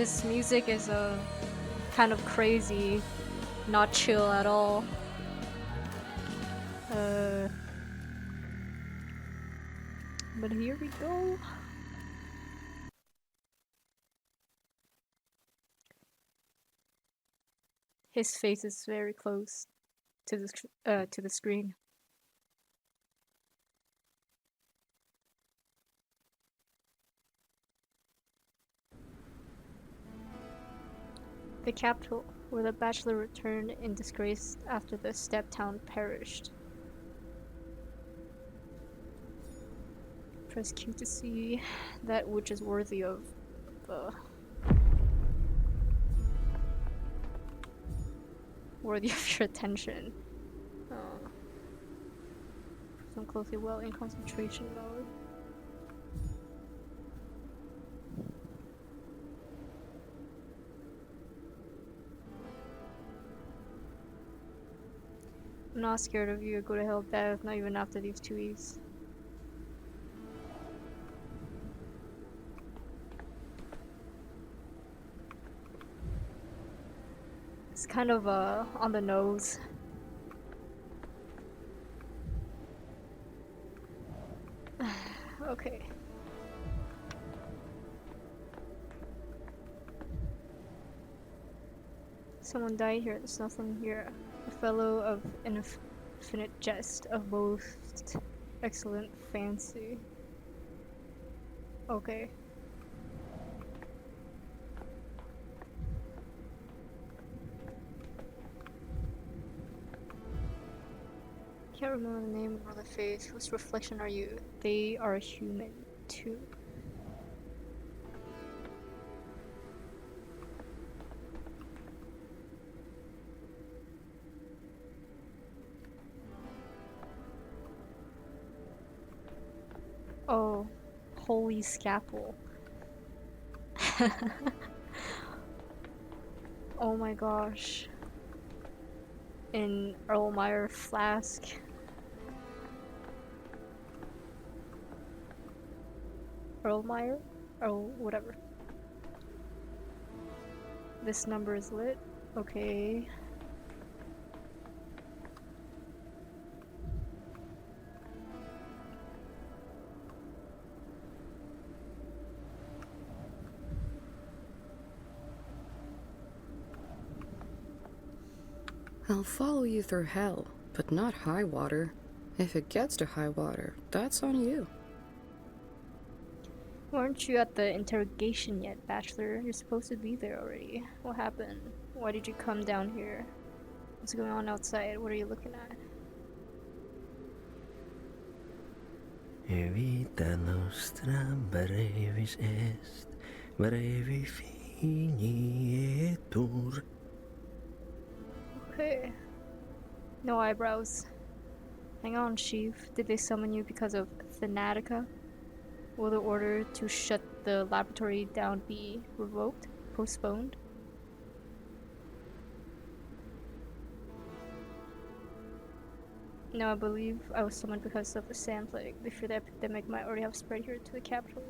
This music is kind of crazy, not chill at all. But here we go. His face is very close to the screen. The capital, where the bachelor returned in disgrace after the step town perished. Press Q to see that which is worthy of worthy of your attention. Listen closely while in concentration mode. I'm not scared of you. Go to hell, death. Not even after these 2 weeks. It's kind of on the nose. Okay. Someone died here. There's nothing here. A fellow of infinite jest, of most excellent fancy. Okay. Can't remember the name or the face. Whose reflection are you? They are human, too. Oh, holy scalpel. Oh my gosh. An Erlenmeyer flask. Erlenmeyer? Or whatever. This number is lit. Okay. I'll follow you through hell, but not high water. If it gets to high water, that's on you. Weren't you at the interrogation yet, Bachelor? You're supposed to be there already. What happened? Why did you come down here? What's going on outside? What are you looking at? Vita nostra brevis est, brevi finietur. Okay. No eyebrows. Hang on, Chief. Did they summon you because of Thanatica? Will the order to shut the laboratory down be revoked? Postponed? No, I believe I was summoned because of the sand plague. They fear the epidemic might already have spread here to the capital.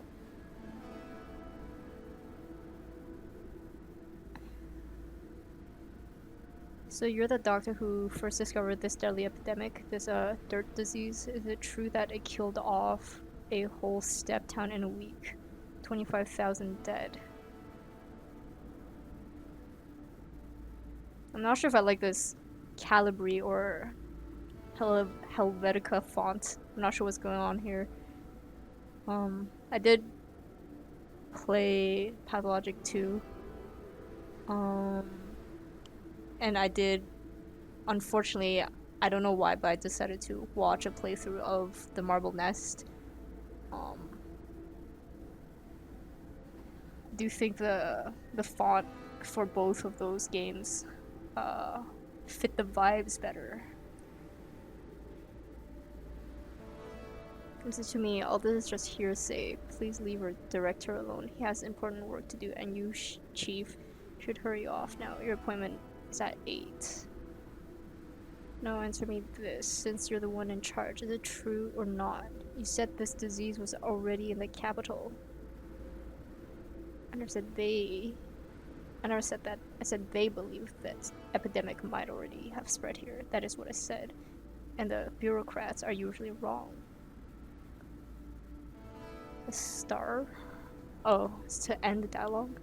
So you're the doctor who first discovered this deadly epidemic, this dirt disease. Is it true that it killed off a whole step town in a week? 25,000 dead. I'm not sure if I like this Calibri or Helvetica font. I'm not sure what's going on here. I did play Pathologic 2. And I did, unfortunately, I don't know why, but I decided to watch a playthrough of the Marble Nest. Do you think the font for both of those games fit the vibes better? Listen to me, all this is just hearsay. Please leave our director alone. He has important work to do, and you, Chief, should hurry off now. Your appointment is at 8. No, answer me this, since you're the one in charge. Is it true or not? You said this disease was already in the capital. I never said they. I never said that. I said they believe that epidemic might already have spread here. That is what I said. And the bureaucrats are usually wrong. A star? Oh, it's to end the dialogue?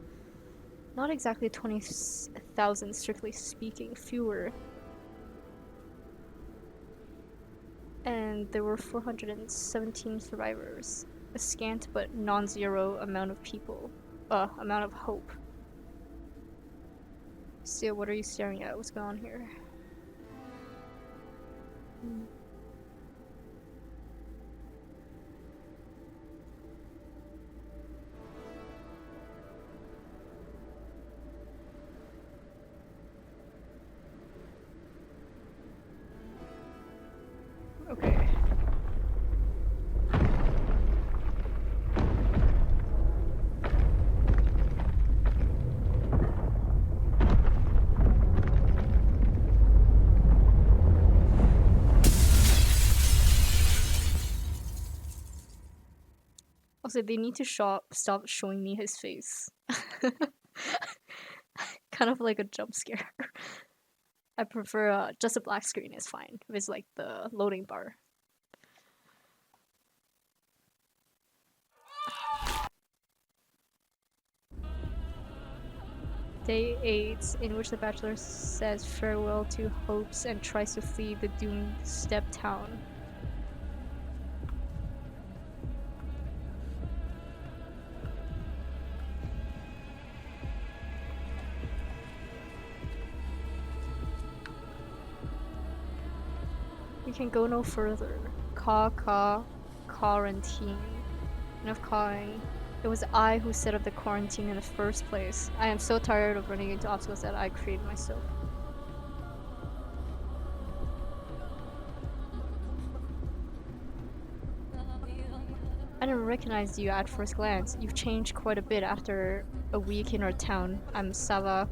Not exactly 20,000 strictly speaking, fewer. And there were 417 survivors. A scant but non-zero amount of people. Amount of hope. Still, what are you staring at? What's going on here? Okay. Also, they need to stop showing me his face. Kind of like a jump scare. I prefer just a black screen is fine. If it's like the loading bar. Day 8, in which the Bachelor says farewell to hopes and tries to flee the doomed step town. We can go no further. Quarantine. Enough cawing. It was I who set up the quarantine in the first place. I am so tired of running into obstacles that I created myself. I didn't recognize you at first glance. You've changed quite a bit after a week in our town. I'm Sava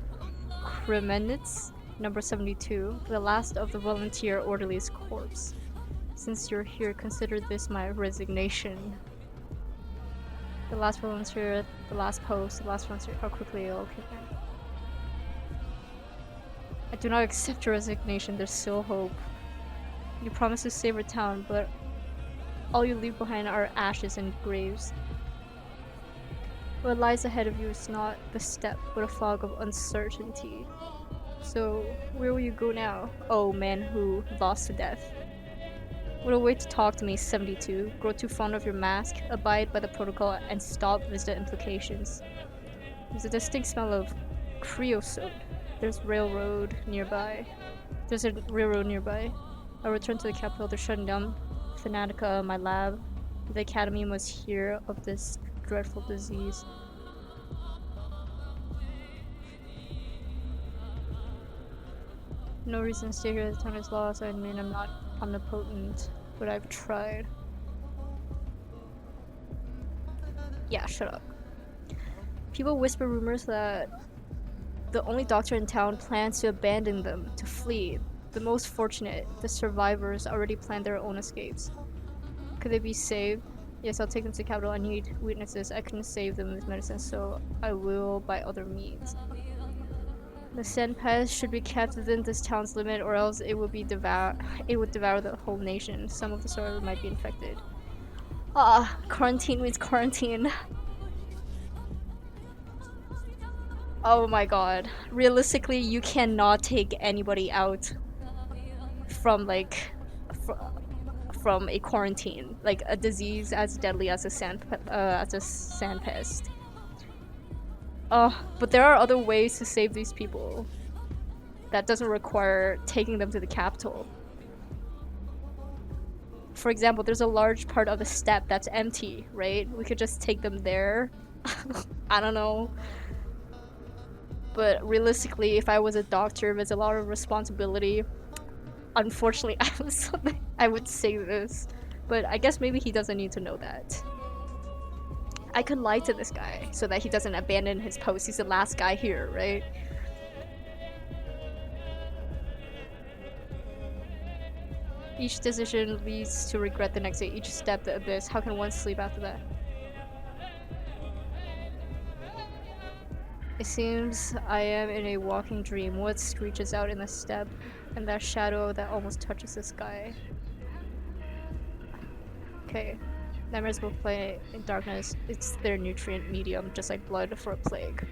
Kremenitz, number 72, the last of the volunteer orderly's corpse. Since you're here, consider this my resignation. The last volunteer, the last post, the last volunteer, how quickly it'll kick in. I do not accept your resignation, there's still hope. You promised to save our town, but all you leave behind are ashes and graves. What lies ahead of you is not the step, but a fog of uncertainty. So, where will you go now? Oh, man who lost to death. What a way to talk to me, 72. Grow too fond of your mask, abide by the protocol, and stop visitor implications. There's a distinct smell of creosote. There's a railroad nearby. I'll return to the capital. They're shutting down Fanatica, my lab. The academy must hear of this dreadful disease. No reason to stay here. The town is lost. I mean, I'm not omnipotent, but I've tried. Yeah, shut up. People whisper rumors that the only doctor in town plans to abandon them, to flee. The most fortunate, the survivors, already planned their own escapes. Could they be saved? Yes, I'll take them to the capital. I need witnesses. I couldn't save them with medicine, so I will by other means. The sand pest should be kept within this town's limit, or else it would devour the whole nation. Some of the survivors might be infected. Quarantine means quarantine. Oh my god. Realistically, you cannot take anybody out from from a quarantine, like a disease as deadly as a sand pest. But there are other ways to save these people. That doesn't require taking them to the capital. For example, there's a large part of the steppe that's empty, right? We could just take them there. I don't know. But realistically, if I was a doctor, there's a lot of responsibility. Unfortunately, I would say this, but I guess maybe he doesn't need to know that. I could lie to this guy so that he doesn't abandon his post. He's the last guy here, right? Each decision leads to regret the next day. Each step the abyss. How can one sleep after that? It seems I am in a walking dream. What screeches out in the steppe, and that shadow that almost touches the sky. Okay. Nightmares will play in darkness. It's their nutrient medium, just like blood for a plague.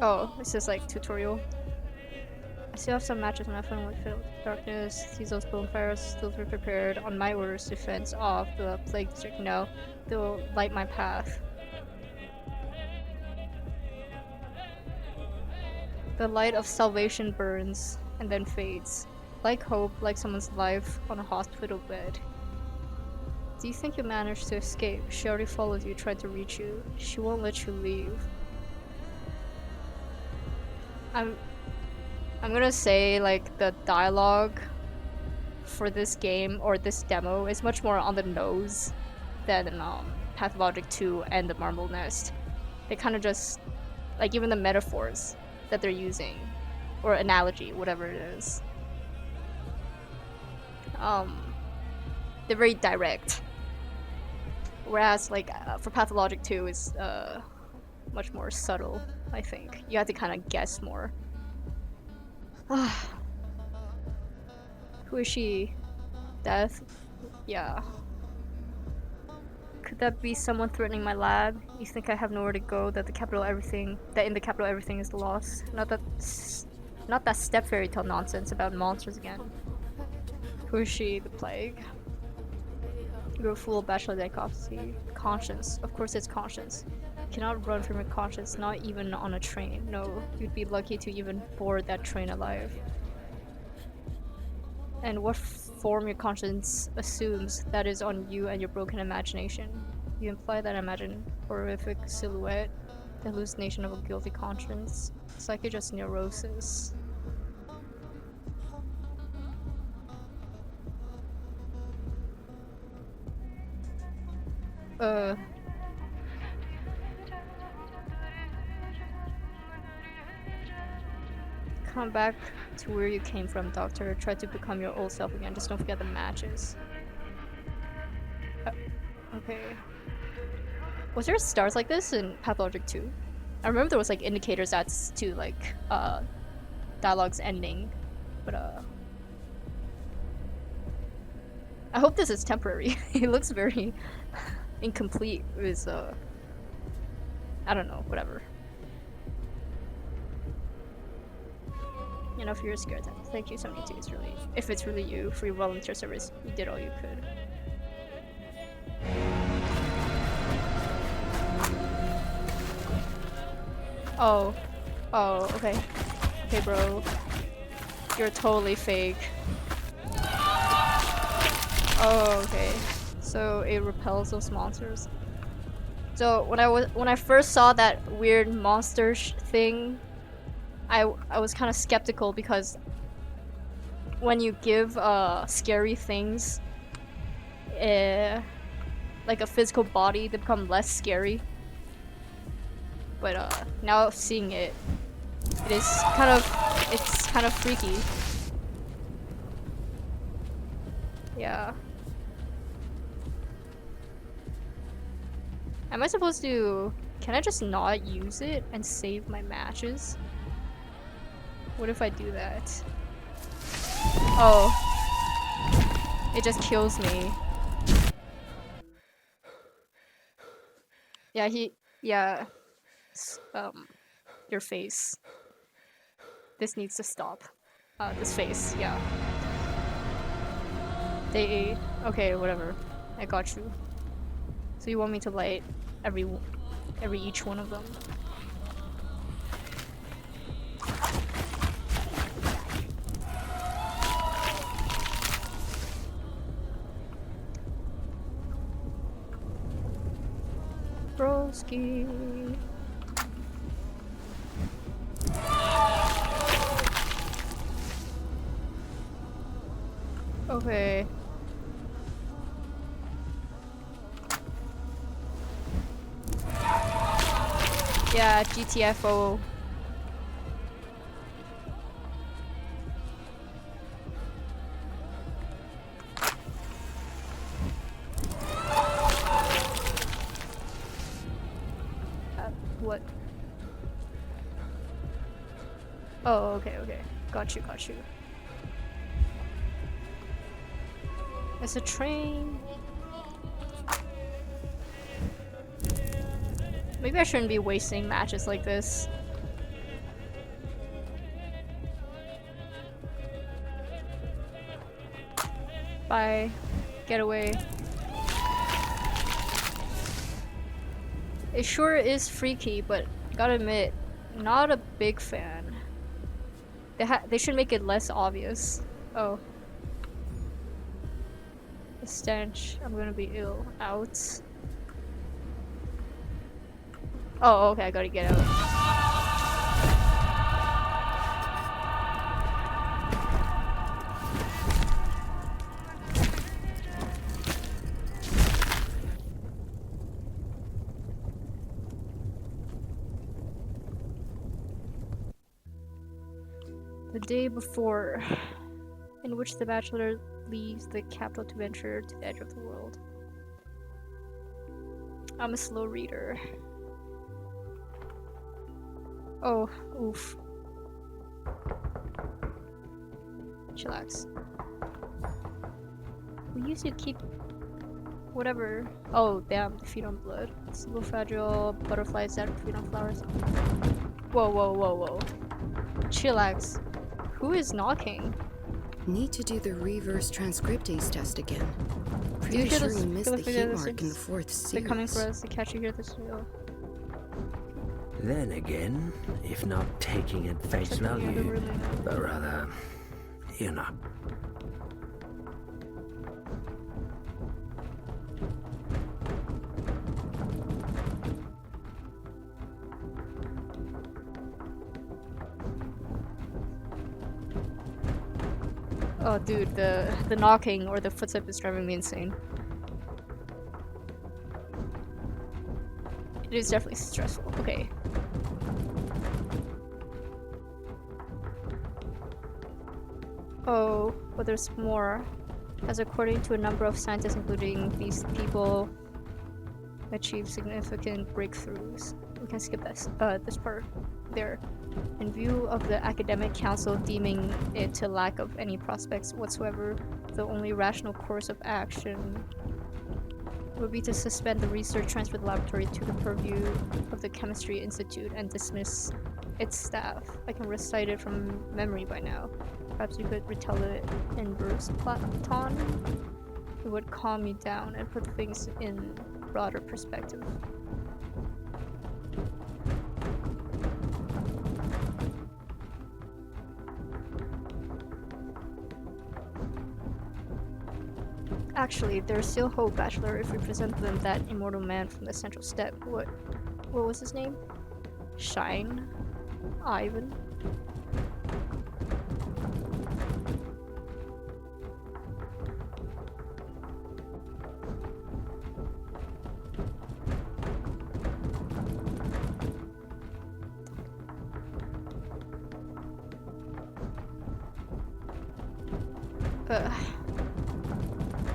Oh, this is like tutorial. I still have some matches on my phone with filled darkness. These those bonfires still be prepared on my orders to fence off the plague district. Now they'll light my path. The light of salvation burns and then fades. Like hope, like someone's life on a hospital bed. Do you think you managed to escape? She already followed you, tried to reach you. She won't let you leave. I'm gonna say, like, the dialogue for this game, or this demo, is much more on the nose than Pathologic 2 and the Marble Nest. They kind of just, like, even the metaphors that they're using, or analogy, whatever it is. They're very direct. Whereas, like, for Pathologic 2 is much more subtle, I think. You have to kind of guess more. Who is she? Death? Yeah. Could that be someone threatening my lab? You think I have nowhere to go? That in the capital everything is lost? Not that step fairy tale nonsense about monsters again. Who is she? The plague? You're a fool, bachelor dichotomy. Conscience. Of course it's conscience. You cannot run from your conscience, not even on a train. No, you'd be lucky to even board that train alive. And what form your conscience assumes, that is on you and your broken imagination. You imply that I imagine horrific silhouette, the hallucination of a guilty conscience. It's like it's just neurosis. Come back to where you came from, Doctor. Try to become your old self again. Just don't forget the matches. Okay. Was there stars like this in Pathologic 2? I remember there was like indicators as to like dialogues ending, but I hope this is temporary. It looks very incomplete. It was I don't know, whatever. You know, if you're scared, then thank you, 72. It's really, if it's really you, for your volunteer service, you did all you could. Oh. Oh, okay. Okay, bro. You're totally fake. Oh, okay. So it repels those monsters. So when I first saw that weird monster thing, I was kind of skeptical, because when you give scary things like a physical body, they become less scary. But now seeing it, it's kind of freaky. Yeah. Am I supposed to? Can I just not use it and save my matches? What if I do that? Oh. It just kills me. Yeah, yeah. Your face. This needs to stop. This face, yeah. Okay, whatever. I got you. So you want me to light each one of them? Broski. Okay. Yeah, GTFO. Oh, okay, okay. Got you, got you. It's a train. Maybe I shouldn't be wasting matches like this. Bye. Get away. It sure is freaky, but gotta admit, not a big fan. They should make it less obvious. Oh. The stench. I'm gonna be ill. Out. Oh, okay, I gotta get out. The day before, in which the bachelor leaves the capital to venture to the edge of the world. I'm a slow reader. Oh, oof. Chillax. We used to keep whatever. Oh, damn, they feed on blood. Simple fragile butterflies that feed on flowers. Whoa, whoa, whoa, whoa. Chillax. Who is knocking? Need to do the reverse transcriptase test again. Do you Pretty hear sure this? you missed Feel the like heat this mark in the is- 4th They're series. coming for us to catch you here this real. Then again, if not taking at face Checking the value, room. but rather, you know. Oh, dude, the knocking or the footstep is driving me insane. It is definitely stressful. Okay. Oh, but there's more. As according to a number of scientists, including these people, achieved significant breakthroughs. We can skip this part there. In view of the academic council deeming it to lack of any prospects whatsoever, the only rational course of action would be to suspend the research, transfer the laboratory to the purview of the Chemistry Institute, and dismiss its staff. I can recite it from memory by now. Perhaps you could retell it in verse, Platon? It would calm me down and put things in broader perspective. Actually, there's still hope, Bachelor, if we present them that immortal man from the central step. What was his name? Shine? Ivan?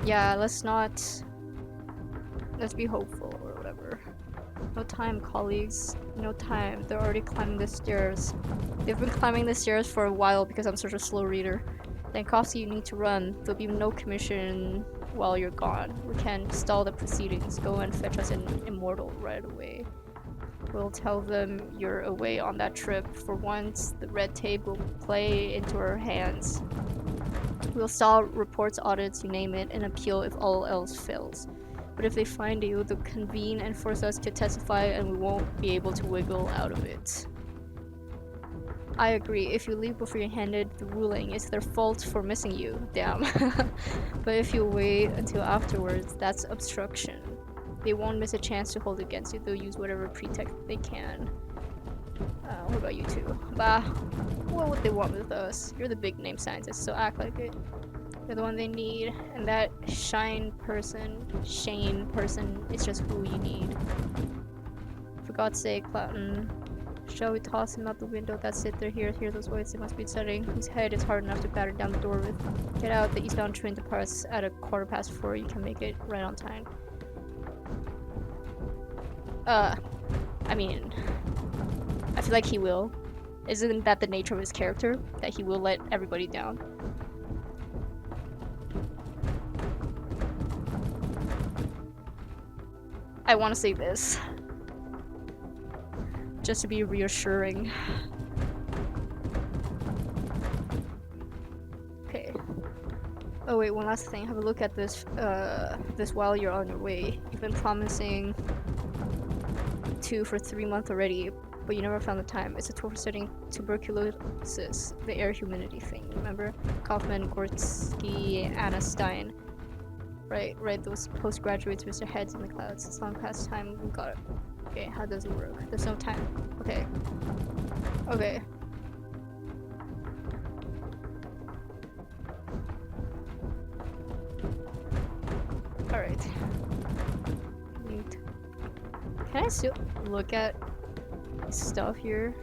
Yeah, let's be hopeful or whatever. No time, colleagues. No time. They're already climbing the stairs. They've been climbing the stairs for a while because I'm such a slow reader. Dankovsky, you need to run. There'll be no commission while you're gone. We can stall the proceedings. Go and fetch us an immortal right away. We'll tell them you're away on that trip. For once, the red tape will play into our hands. We'll stall reports, audits, you name it, and appeal if all else fails. But if they find you, they'll convene and force us to testify, and we won't be able to wiggle out of it. I agree. If you leave before you're handed the ruling, it's their fault for missing you. Damn. But if you wait until afterwards, that's obstruction. They won't miss a chance to hold against you. They'll use whatever pretext they can. What about you two? Bah. What would they want with us? You're the big name scientist, so act like it. You're the one they need, and that Shane person is just who you need. For God's sake, Platon, shall we toss him out the window? That's it, they're here. Hear those voices, it must be setting. Whose head is hard enough to batter down the door with? Get out, the eastbound train departs at 4:15. You can make it right on time. I mean, I feel like he will. Isn't that the nature of his character? That he will let everybody down? I want to say this. Just to be reassuring. Okay. Oh wait, one last thing. Have a look at this this while you're on your way. You've been promising to for 3 months already, but you never found the time. It's a tool for studying tuberculosis, the air humidity thing, remember? Kaufman, Gortsky, Anna Stein. Right, those postgraduates with their heads in the clouds. It's long past time, we got it. Okay, how does it work? There's no time. Okay. Okay. Alright. Neat. Can I still look at stuff here?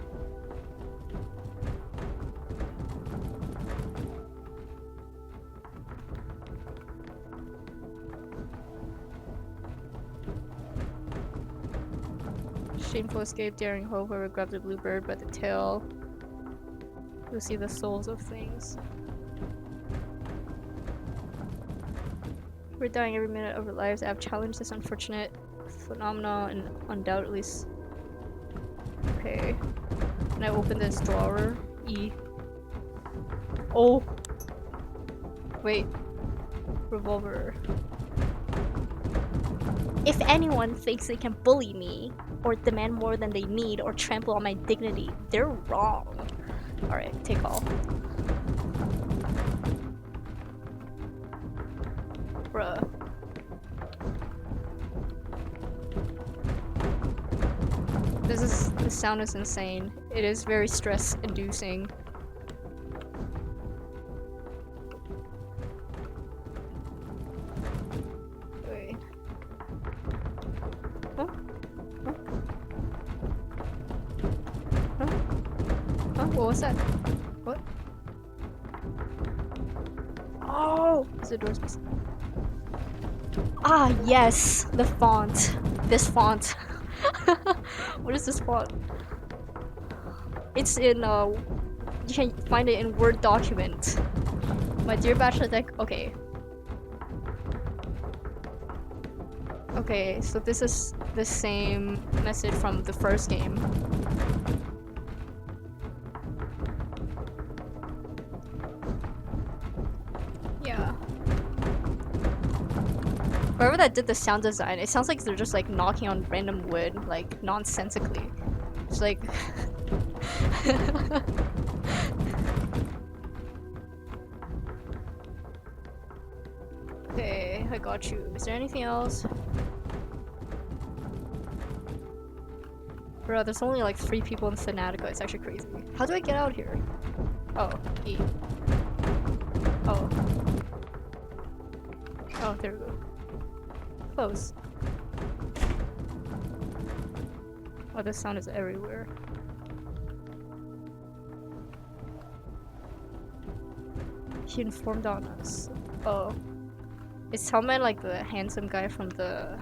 Shameful escape, daring hope, whoever grabs a blue bird by the tail. You'll see the souls of things. We're dying every minute of our lives. I have challenged this unfortunate phenomenon and undoubtedly. Okay. Can I open this drawer? E. Oh! Wait. Revolver. If anyone thinks they can bully me, or demand more than they need, or trample on my dignity, they're wrong. Alright, take all. Bruh. This sound is insane. It is very stress-inducing. Wait. Huh? Huh? Huh? Huh? What was that? What? Oh! Is the door supposed to... Ah, yes! The font. This font. What is this font? It's in, you can find it in Word document. My dear bachelor deck, okay. Okay, so this is the same message from the first game. Yeah. Whoever that did the sound design, it sounds like they're just like knocking on random wood, like nonsensically. It's like... Okay, I got you. Is there anything else? Bro, there's only like 3 people in Synatica. It's actually crazy. How do I get out here? Oh, E. Oh. Oh, there we go. Close. Oh, this sound is everywhere. He informed on us. Oh. Is Hellman like the handsome guy from the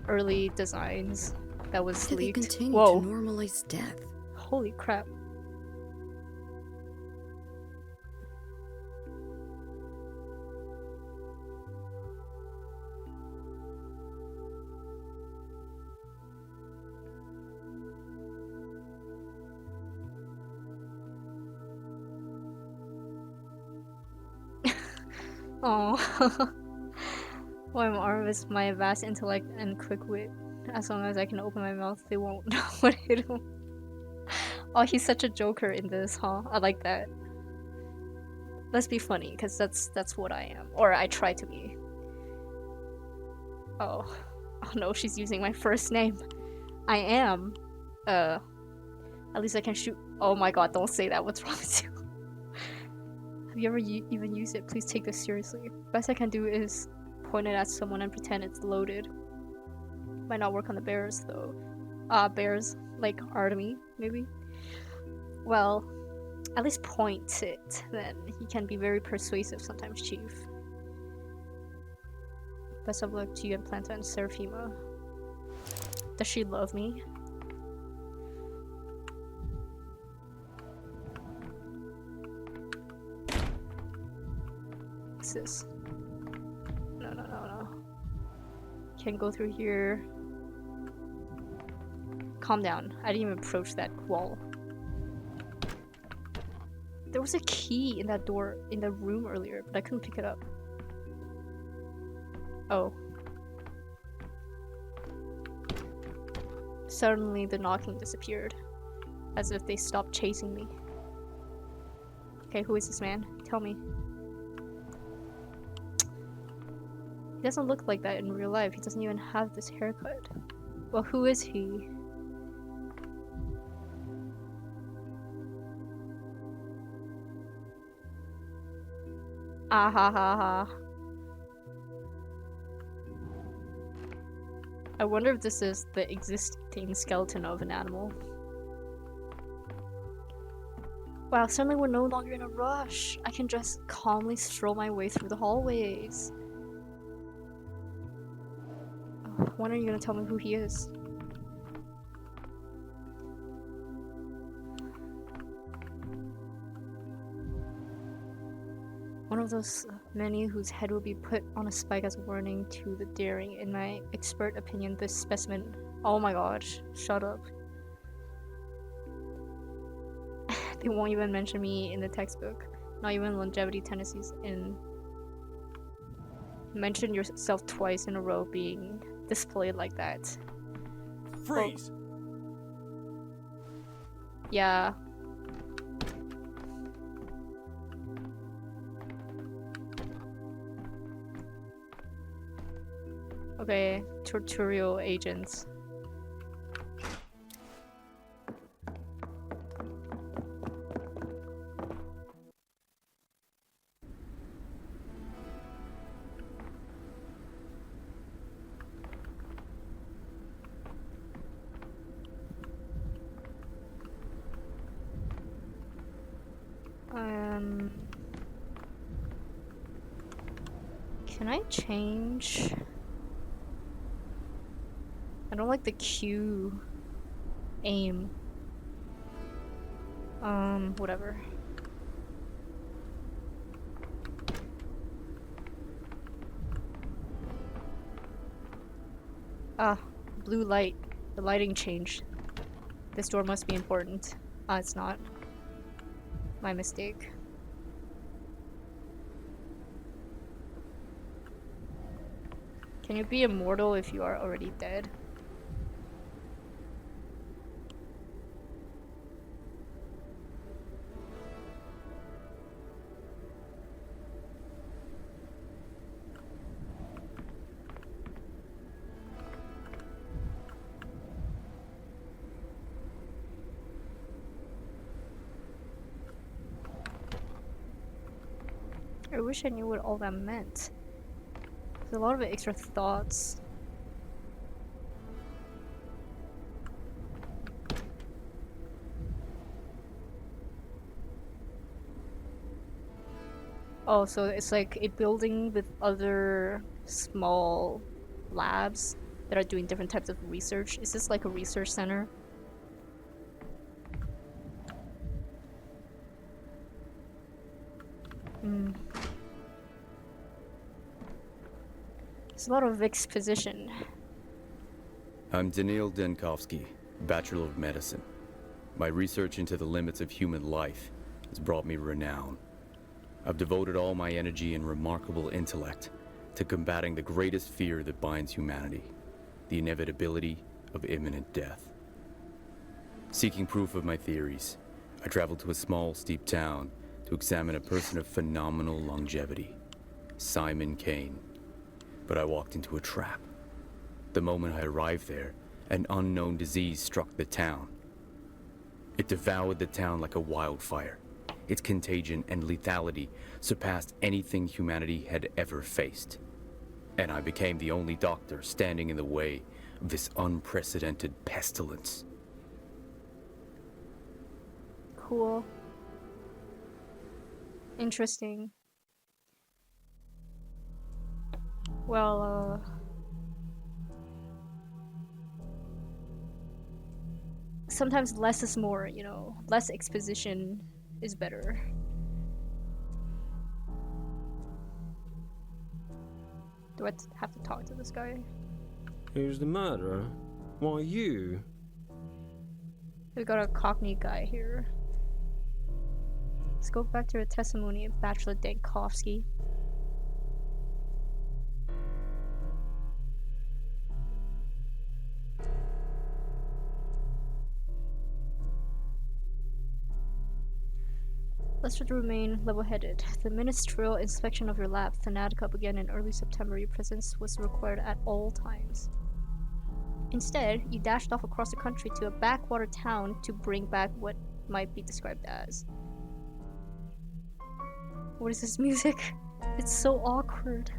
early designs that was How do they leaked? continue Whoa. to normalize death? Holy crap. Oh. My arm is my vast intellect and quick wit. As long as I can open my mouth, they won't know what hit him. Oh, he's such a joker in this, huh? I like that. Let's be funny, because that's what I am. Or I try to be. Oh. Oh no, she's using my first name. I am. At least I can shoot. Oh my god, don't say that. What's wrong with you? Have you ever even used it? Please take this seriously. Best I can do is point it at someone and pretend it's loaded. Might not work on the bears though. Bears like Artemy, maybe? Well, at least point it, then. He can be very persuasive sometimes, Chief. Best of luck to you and Planta and Seraphima. Does she love me? What's this? No, no, no, no. Can't go through here. Calm down. I didn't even approach that wall. There was a key in that door in the room earlier, but I couldn't pick it up. Oh. Suddenly the knocking disappeared, as if they stopped chasing me. Okay, who is this man? Tell me. He doesn't look like that in real life. He doesn't even have this haircut. Well, who is he? Ah ha ha ha. I wonder if this is the existing skeleton of an animal. Wow, suddenly we're no longer in a rush. I can just calmly stroll my way through the hallways. When are you gonna tell me who he is? One of those many whose head will be put on a spike as a warning to the daring. In my expert opinion, this specimen... Oh my gosh, shut up. They won't even mention me in the textbook. Not even longevity tendencies in... Mention yourself twice in a row being displayed like that. Freeze! Yeah. Okay, tutorial agents. Can I change? I don't like the Q aim. Whatever. Ah, blue light. The lighting changed. This door must be important. Ah, it's not. My mistake. Can you be immortal if you are already dead? I wish I knew what all that meant. There's a lot of extra thoughts. Oh, so it's like a building with other small labs that are doing different types of research. Is this like a research center? There's a lot of exposition. I'm Daniil Denkovsky, Bachelor of Medicine. My research into the limits of human life has brought me renown. I've devoted all my energy and remarkable intellect to combating the greatest fear that binds humanity, the inevitability of imminent death. Seeking proof of my theories, I traveled to a small, steep town to examine a person of phenomenal longevity, Simon Kane. But I walked into a trap. The moment I arrived there, an unknown disease struck the town. It devoured the town like a wildfire. Its contagion and lethality surpassed anything humanity had ever faced. And I became the only doctor standing in the way of this unprecedented pestilence. Cool. Interesting. Well, sometimes less is more, you know. Less exposition is better. Do I have to talk to this guy? Who's the murderer? Why, you? We got a Cockney guy here. Let's go back to the testimony of Bachelor Dankovsky. Let's try to remain level-headed. The ministerial inspection of your lab, Thanatica, began in early September. Your presence was required at all times. Instead, you dashed off across the country to a backwater town to bring back what might be described as... What is this music? It's so awkward.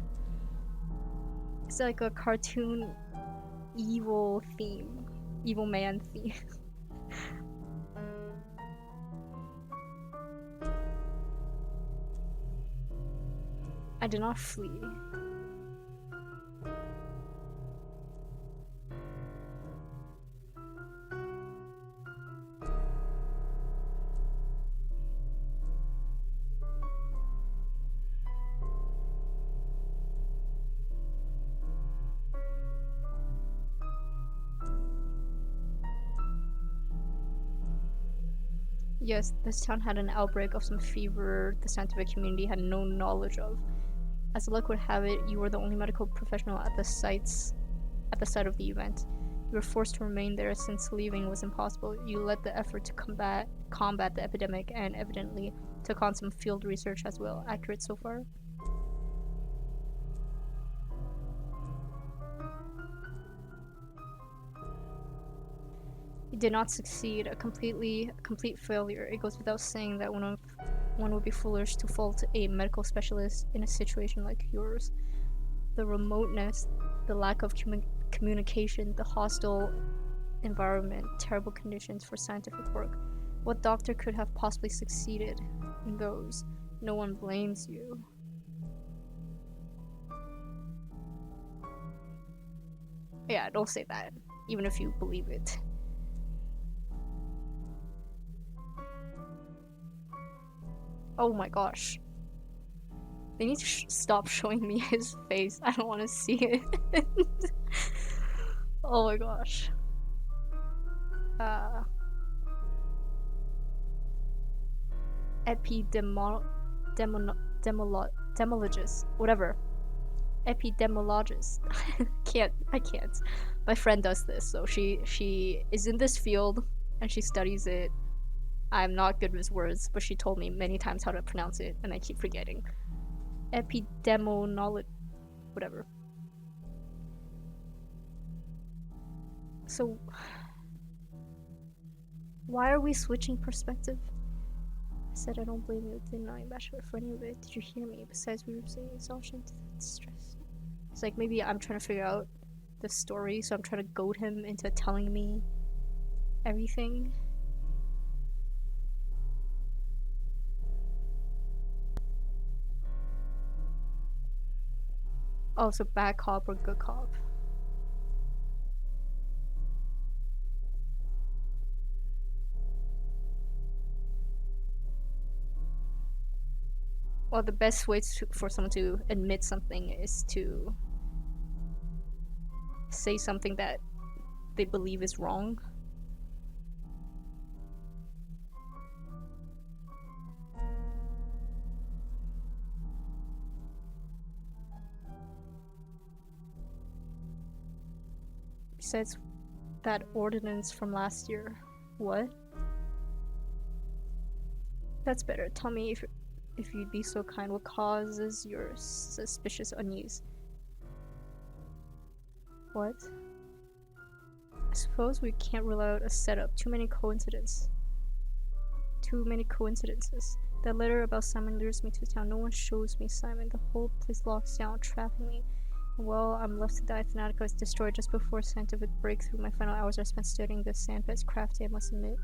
It's like a cartoon evil theme. Evil man theme. I did not flee. Yes, this town had an outbreak of some fever the scientific community had no knowledge of. As luck would have it, you were the only medical professional at the site of the event. You were forced to remain there since leaving was impossible. You led the effort to combat the epidemic and evidently took on some field research as well. Accurate so far? You did not succeed. A complete failure. It goes without saying that one would be foolish to fault a medical specialist in a situation like yours. The remoteness, the lack of communication, the hostile environment, terrible conditions for scientific work. What doctor could have possibly succeeded in those? No one blames you. Yeah, don't say that, even if you believe it. Oh my gosh. They need to stop showing me his face. I don't want to see it. Oh my gosh. Epidemiologist. Whatever. Epidemiologist. I can't. My friend does this, so she is in this field and she studies it. I'm not good with words, but she told me many times how to pronounce it, and I keep forgetting. Epidemiology, whatever. So, why are we switching perspective? I said I don't blame you, didn't I, Bachelor, for any of it? Did you hear me? Besides, we were saying exhaustion, stress. It's like maybe I'm trying to figure out the story, so I'm trying to goad him into telling me everything. Oh, so bad cop or good cop? Well, the best way for someone to admit something is to say something that they believe is wrong. Besides that ordinance from last year. What? That's better. Tell me if you'd be so kind, what causes your suspicious unease? What? I suppose we can't rule out a setup. Too many coincidences. That letter about Simon lures me to town. No one shows me Simon. The whole place locks down, trapping me. Well, I'm left to die. Thanatica is destroyed just before scientific breakthrough. My final hours are spent studying the sandpits. Crafty, I must admit.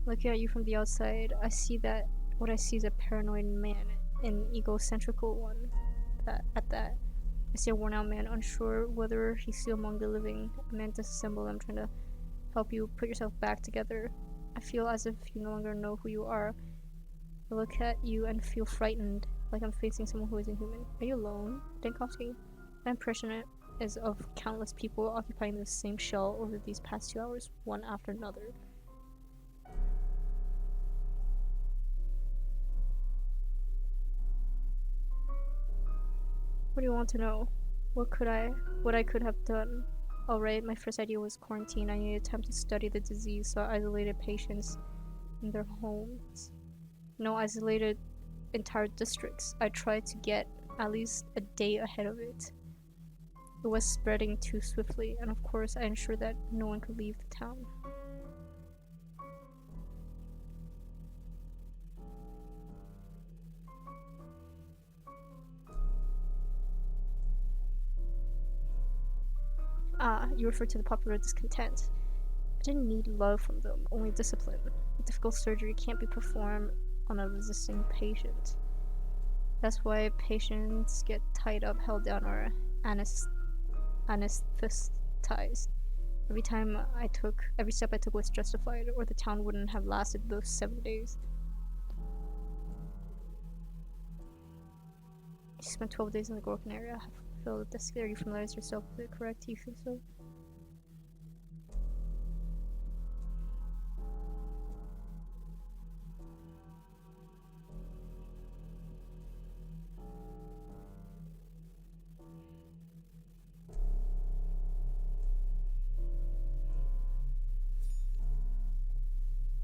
Looking at you from the outside, I see that what I see is a paranoid man, an egocentrical one. At that, I see a worn-out man, unsure whether he's still among the living. A man disassembled. I'm trying to help you put yourself back together. I feel as if you no longer know who you are. I look at you and feel frightened, like I'm facing someone who isn't human. Are you alone, Dankovsky? My impression is of countless people occupying the same shell over these past 2 hours, one after another. What do you want to know? What I could have done? Alright, my first idea was quarantine. I needed time to study the disease, so I isolated patients in their homes. No, isolated entire districts. I tried to get at least a day ahead of it. It was spreading too swiftly, and of course I ensured that no one could leave the town. Ah, you refer to the popular discontent. I didn't need love from them, only discipline. A difficult surgery can't be performed on a resisting patient. That's why patients get tied up, held down, or anesthetized. Every step I took was justified, or the town wouldn't have lasted those 7 days. You spent 12 days in the Gorkin area. I feel that this area. You familiarize yourself with it, correct? You think so?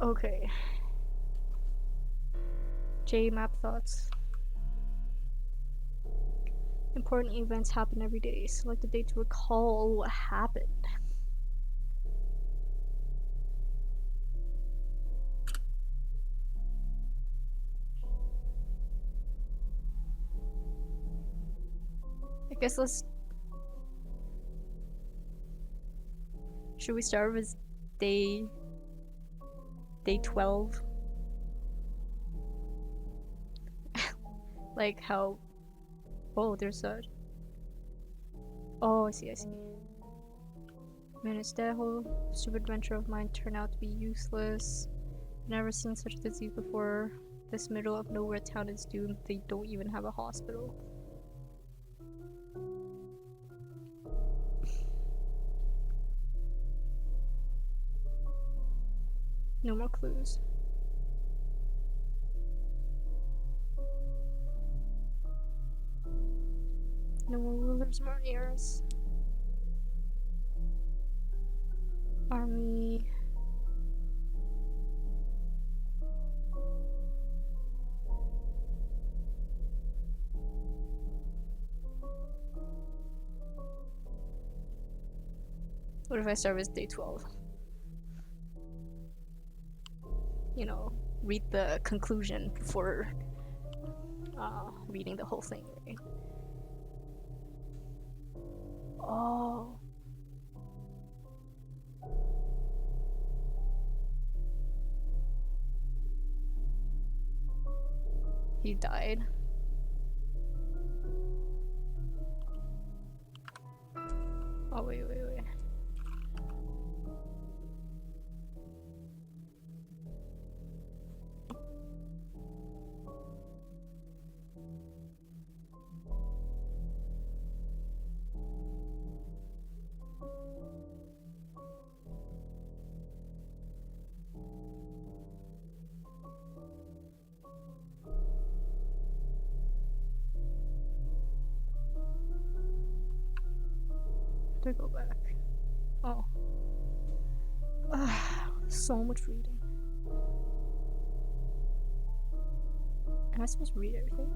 Okay. J-map thoughts. Important events happen every day. Select a date to recall what happened. I guess should we start with day 12? Like how... Oh, there's a... Oh, I see. Manage that whole stupid venture of mine turned out to be useless. Never seen such a disease before. This middle of nowhere town is doomed. They don't even have a hospital. No more clues. No more rulers, more heirs. Army. What if I start with day 12? You know, read the conclusion before reading the whole thing, right? Oh. He died. Oh, wait. To go back. Oh. So much reading. Am I supposed to read everything?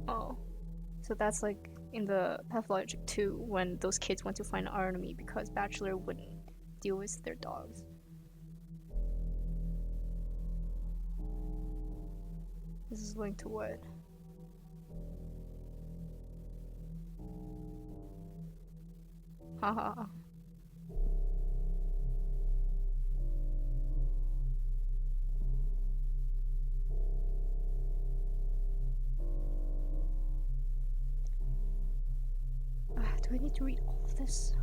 Oh. So that's like in the Pathologic 2 when those kids went to find our enemy because Bachelor wouldn't deal with their dogs. This is linked to what? Haha. Do I need to read all of this?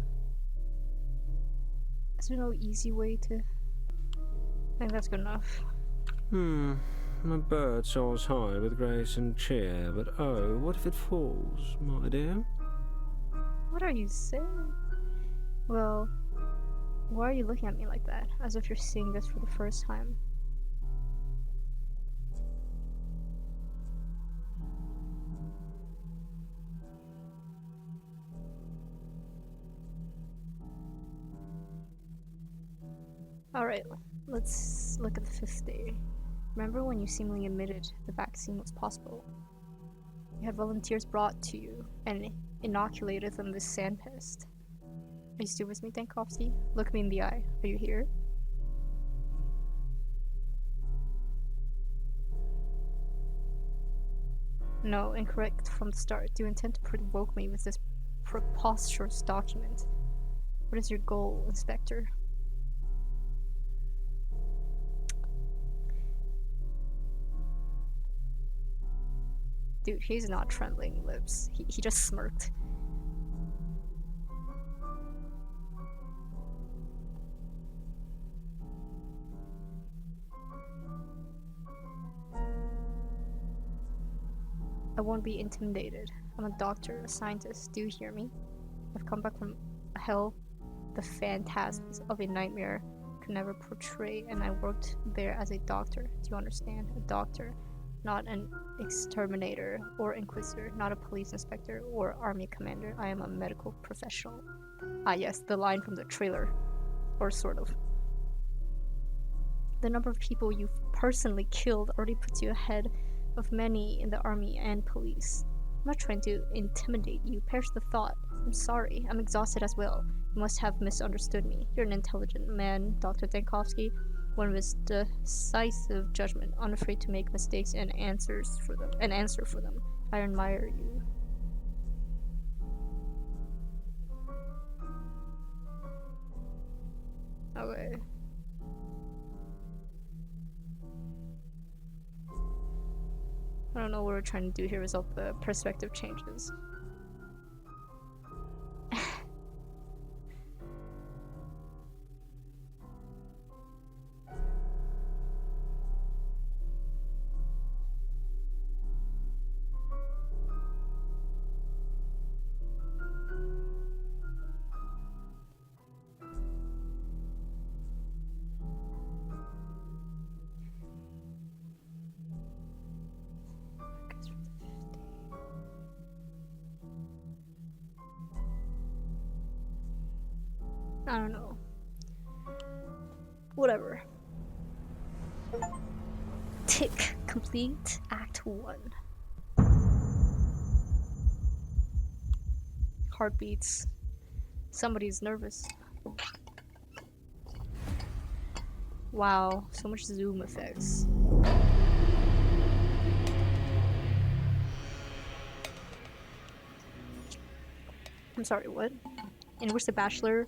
Is there no easy way to... I think that's good enough. My bird soars high with grace and cheer, but oh, what if it falls, my dear? What are you saying? Well, why are you looking at me like that? As if you're seeing this for the first time. Alright, let's look at the 5th day. Remember when you seemingly admitted the vaccine was possible? You had volunteers brought to you and inoculated them with sand pest. Are you still with me, Dankovsky? Look me in the eye. Are you here? No, incorrect from the start. Do you intend to provoke me with this preposterous document? What is your goal, Inspector? Dude, he's not trembling lips. He just smirked. I won't be intimidated. I'm a doctor, a scientist. Do you hear me? I've come back from hell the phantasms of a nightmare could never portray, and I worked there as a doctor. Do you understand? A doctor. Not an exterminator or inquisitor, not a police inspector or army commander. I am a medical professional. Ah yes, the line from the trailer. Or sort of. The number of people you've personally killed already puts you ahead of many in the army and police. I'm not trying to intimidate you, perish the thought. I'm sorry, I'm exhausted as well. You must have misunderstood me. You're an intelligent man, Dr. Dankovsky. One with decisive judgment, unafraid to make mistakes and answer for them. I admire you. Okay. I don't know what we're trying to do here with all the perspective changes. I don't know. Whatever. Tick. Complete Act 1. Heartbeats. Somebody's nervous. Wow, so much zoom effects. I'm sorry, what? In which the Bachelor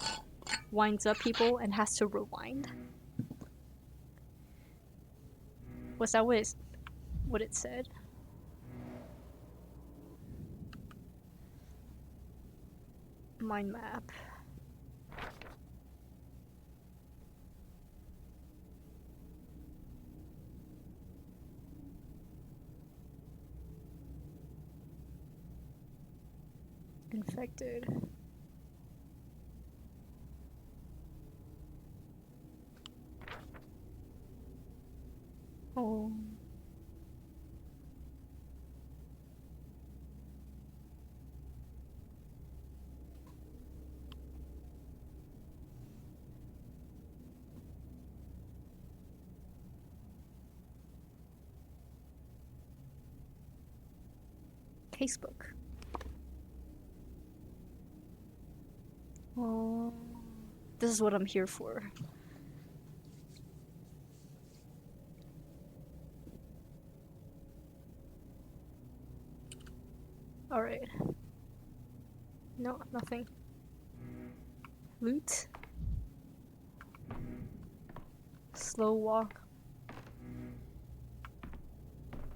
winds up people and has to rewind? Was that what it said? Mind map. Infected. Oh. Casebook. Oh. This is what I'm here for. Alright. No, nothing. Loot. Slow walk.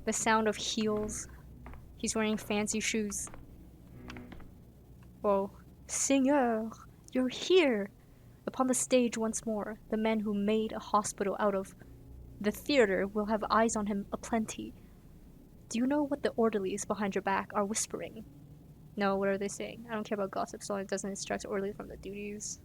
The sound of heels. He's wearing fancy shoes. Whoa. Seigneur, you're here! The Upon the stage once more, the man who made a hospital out of the theater will have eyes on him aplenty. Do you know what the orderlies behind your back are whispering? No, what are they saying? I don't care about gossip so long as it doesn't distract orderly from the duties.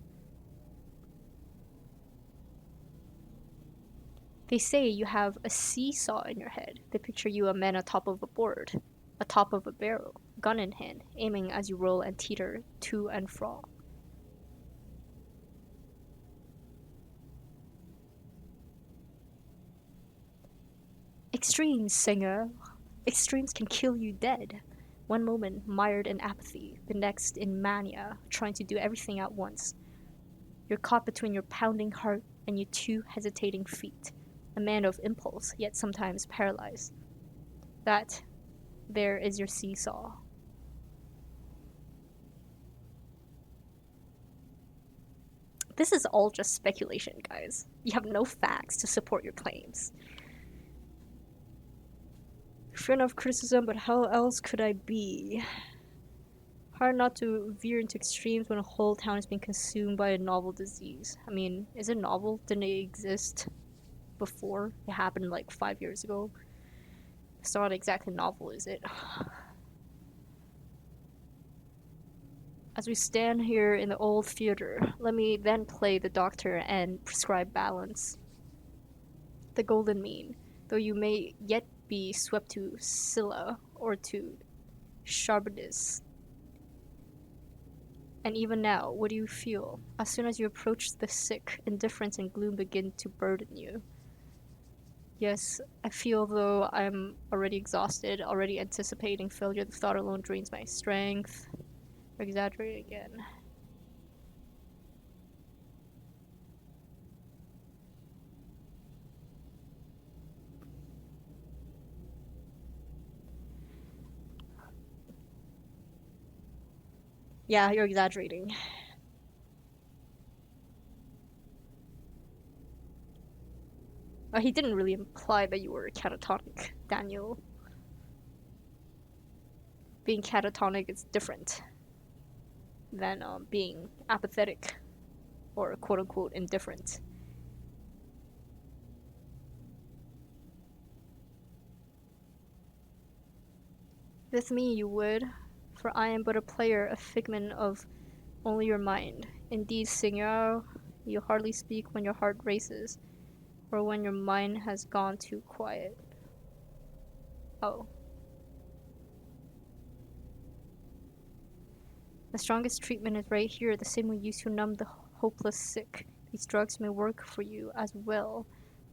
They say you have a seesaw in your head. They picture you a man atop of a board, atop of a barrel, gun in hand, aiming as you roll and teeter to and fro. Extremes, singer. Extremes can kill you dead. One moment mired in apathy, the next in mania, trying to do everything at once. You're caught between your pounding heart and your two hesitating feet, a man of impulse, yet sometimes paralyzed. That, there is your seesaw. This is all just speculation, guys. You have no facts to support your claims. Fair enough criticism, but how else could I be? Hard not to veer into extremes when a whole town is being consumed by a novel disease. I mean, is it novel? Didn't it exist before? It happened like 5 years ago. It's not exactly novel, is it? As we stand here in the old theater, let me then play the doctor and prescribe balance. The golden mean, though you may yet be swept to Scylla or to Charybdis. And even now, what do you feel? As soon as you approach the sick, indifference and gloom begin to burden you. Yes, I feel though I'm already exhausted, already anticipating failure. The thought alone drains my strength. Exaggerating again. Yeah, you're exaggerating. He didn't really imply that you were catatonic, Daniel. Being catatonic is different than being apathetic or quote-unquote indifferent. With me you would, for I am but a player, a figment of only your mind. Indeed, Signor, you hardly speak when your heart races, or when your mind has gone too quiet. Oh. The strongest treatment is right here, the same we use to numb the hopeless sick. These drugs may work for you as well,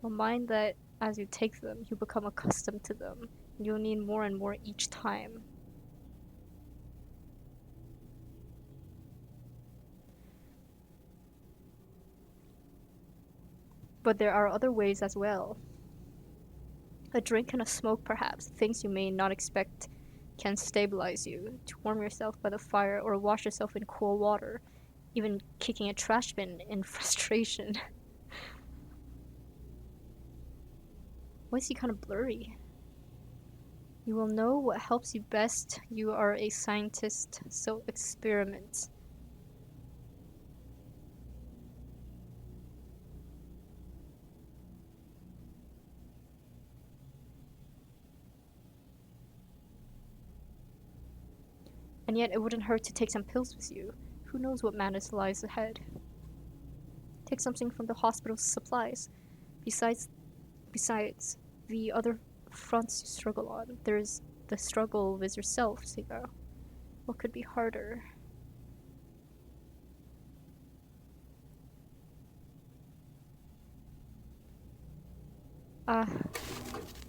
but mind that as you take them, you become accustomed to them. You'll need more and more each time. But there are other ways as well. A drink and a smoke, perhaps, things you may not expect can stabilize you. To warm yourself by the fire or wash yourself in cool water, even kicking a trash bin in frustration. Why is he kind of blurry? You will know what helps you best. You are a scientist, so experiment. And yet it wouldn't hurt to take some pills with you. Who knows what madness lies ahead? Take something from the hospital's supplies. Besides the other fronts you struggle on, there's the struggle with yourself, Siga. What could be harder?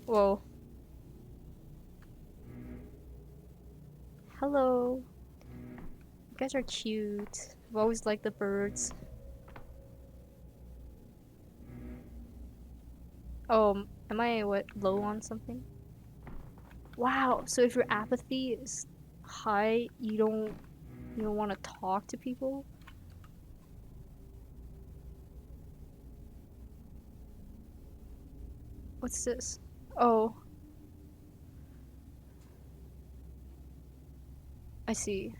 Whoa. Hello. You guys are cute. I've always liked the birds. Oh, am I low on something? Wow, so if your apathy is high, you don't want to talk to people? What's this? Oh. I see.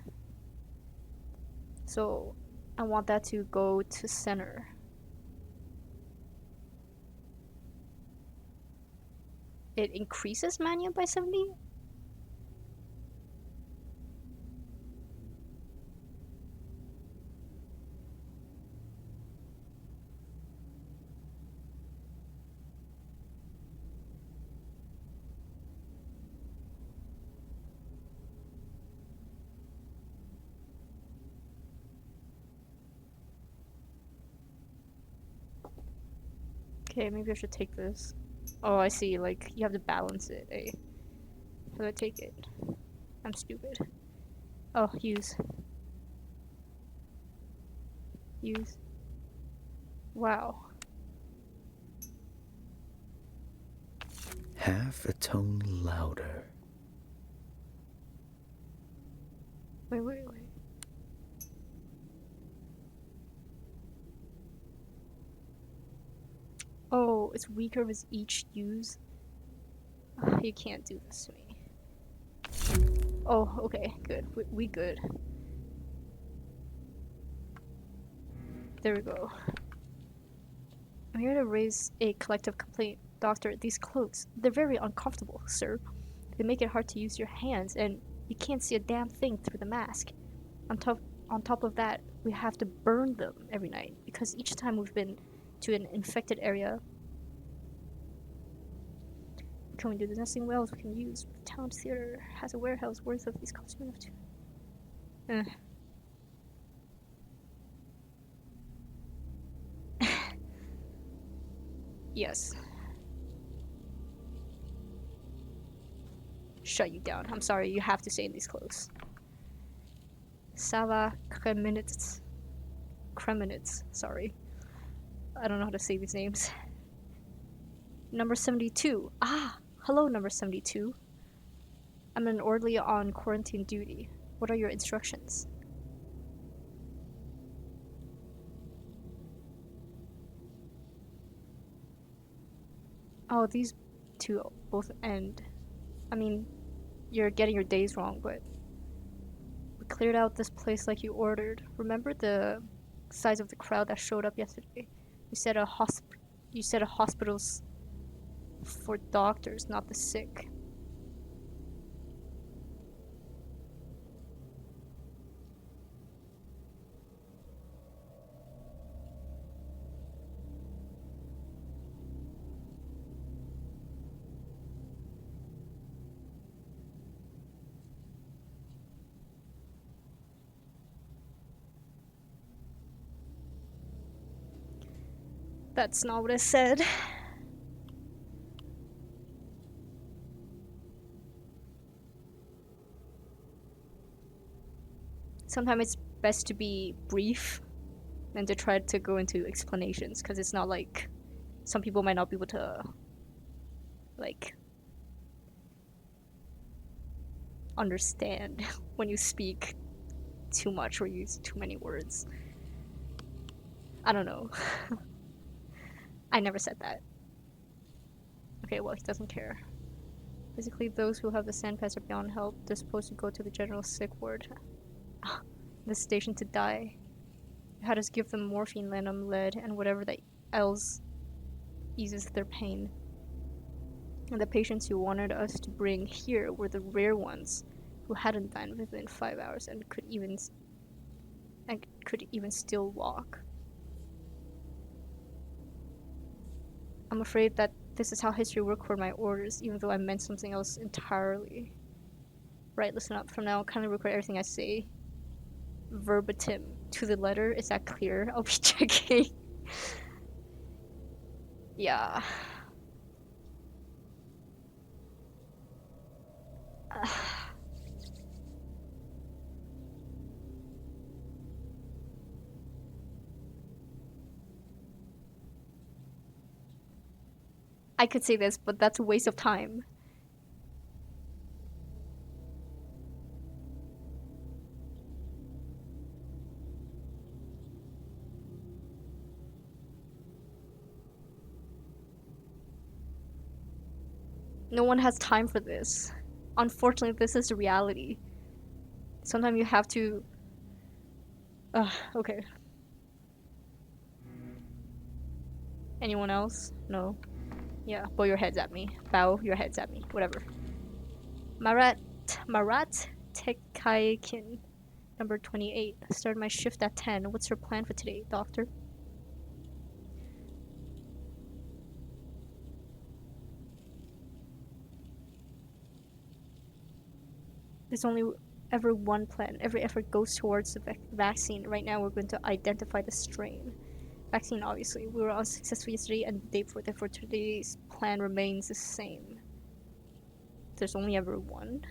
So, I want that to go to center. It increases mania by 70? Okay, maybe I should take this. Oh, I see, like, you have to balance it, eh? How do I take it? I'm stupid. Oh, use. Use. Wow. Half a tone louder. Wait. Oh, it's weaker with each use. You can't do this to me. Oh, okay, good. We good. There we go. I'm here to raise a collective complaint. Doctor, these cloaks, they're very uncomfortable, sir. They make it hard to use your hands, and you can't see a damn thing through the mask. On top of that, we have to burn them every night, because each time we've been to an infected area, can we do the nesting wells we can use? The town theater has a warehouse worth of these costumes enough to... Yes. Shut you down. I'm sorry, you have to stay in these clothes. Sava Kremenitz. Sorry. I don't know how to say these names. Number 72. Ah! Hello, number 72. I'm an orderly on quarantine duty. What are your instructions? Oh, these two both end. I mean, you're getting your days wrong, but we cleared out this place like you ordered. Remember the size of the crowd that showed up yesterday? You said a hospital's for doctors, not the sick. That's not what I said. Sometimes it's best to be brief than to try to go into explanations, because it's not like some people might not be able to like understand when you speak too much or use too many words. I don't know. I never said that. Okay, well, he doesn't care. Basically, those who have the sandpass are beyond help. They're supposed to go to the general sick ward. The station to die. You had us give them morphine, lenum, lead, and whatever that else eases their pain. And the patients you wanted us to bring here were the rare ones who hadn't died within 5 hours and could even still walk. I'm afraid that this is how history worked for my orders, even though I meant something else entirely. Right, listen up. From now on, kindly record everything I say verbatim to the letter. Is that clear? I'll be checking. Yeah. I could say this, but that's a waste of time. No one has time for this. Unfortunately, this is the reality. Sometimes you have to... okay. Anyone else? No. Yeah, bow your heads at me. Bow your heads at me. Whatever. Marat Tekaikin, number 28. Started my shift at 10. What's your plan for today, doctor? There's only ever one plan. Every effort goes towards the vaccine. Right now, we're going to identify the strain. Vaccine, obviously. We were unsuccessful yesterday and the day before, therefore today's plan remains the same. There's only ever one.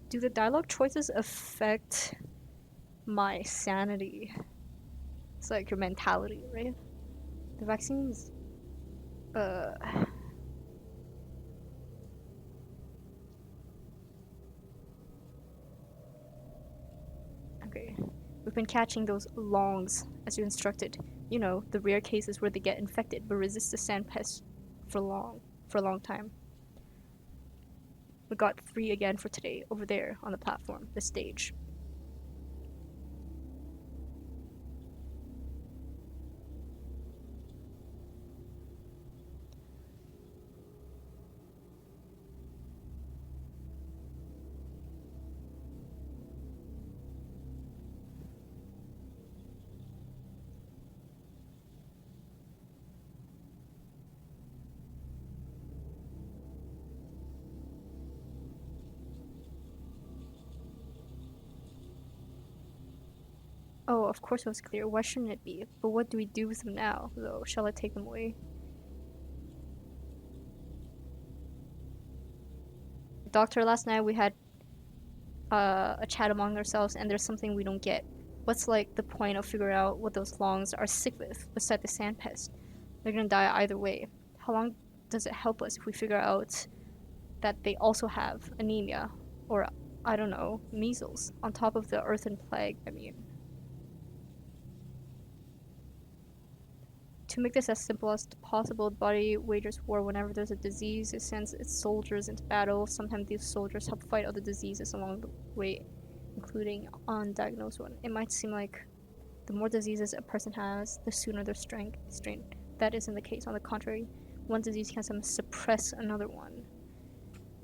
Do the dialogue choices affect my sanity? It's like your mentality, right? The vaccines... Okay. We've been catching those longs, as you instructed. You know, the rare cases where they get infected but resist the sand pest for a long time. We got 3 again for today, over there on the platform, the stage. Oh, of course it was clear. Why shouldn't it be? But what do we do with them now, though? Shall I take them away? Doctor, last night we had a chat among ourselves, and there's something we don't get. What's like the point of figuring out what those longs are sick with, beside the sand pest? They're gonna die either way. How long does it help us if we figure out that they also have anemia, or, I don't know, measles, on top of the earthen plague, I mean? To make this as simple as possible, the body wages war whenever there's a disease. It sends its soldiers into battle. Sometimes these soldiers help fight other diseases along the way, including undiagnosed one. It might seem like the more diseases a person has, the sooner their strain. That isn't the case. On the contrary, one disease can sometimes suppress another one.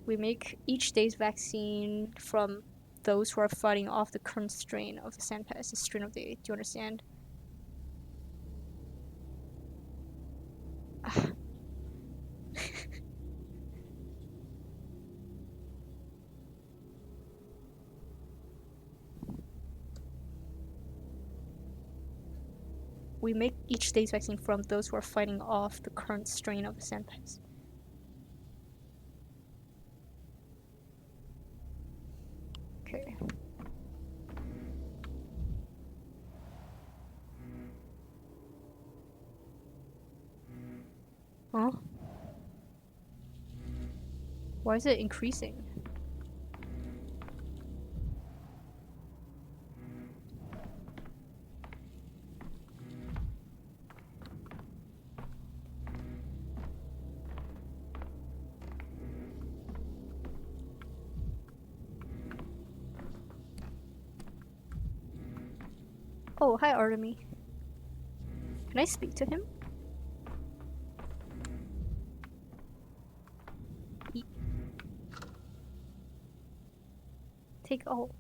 We make each day's vaccine from those who are fighting off the current strain of the sand pest, the strain of the day. Do you understand? We make each day's vaccine from those who are fighting off the current strain of the sand pest. Okay. Huh? Why is it increasing? Oh, hi Artemy. Can I speak to him? Take all.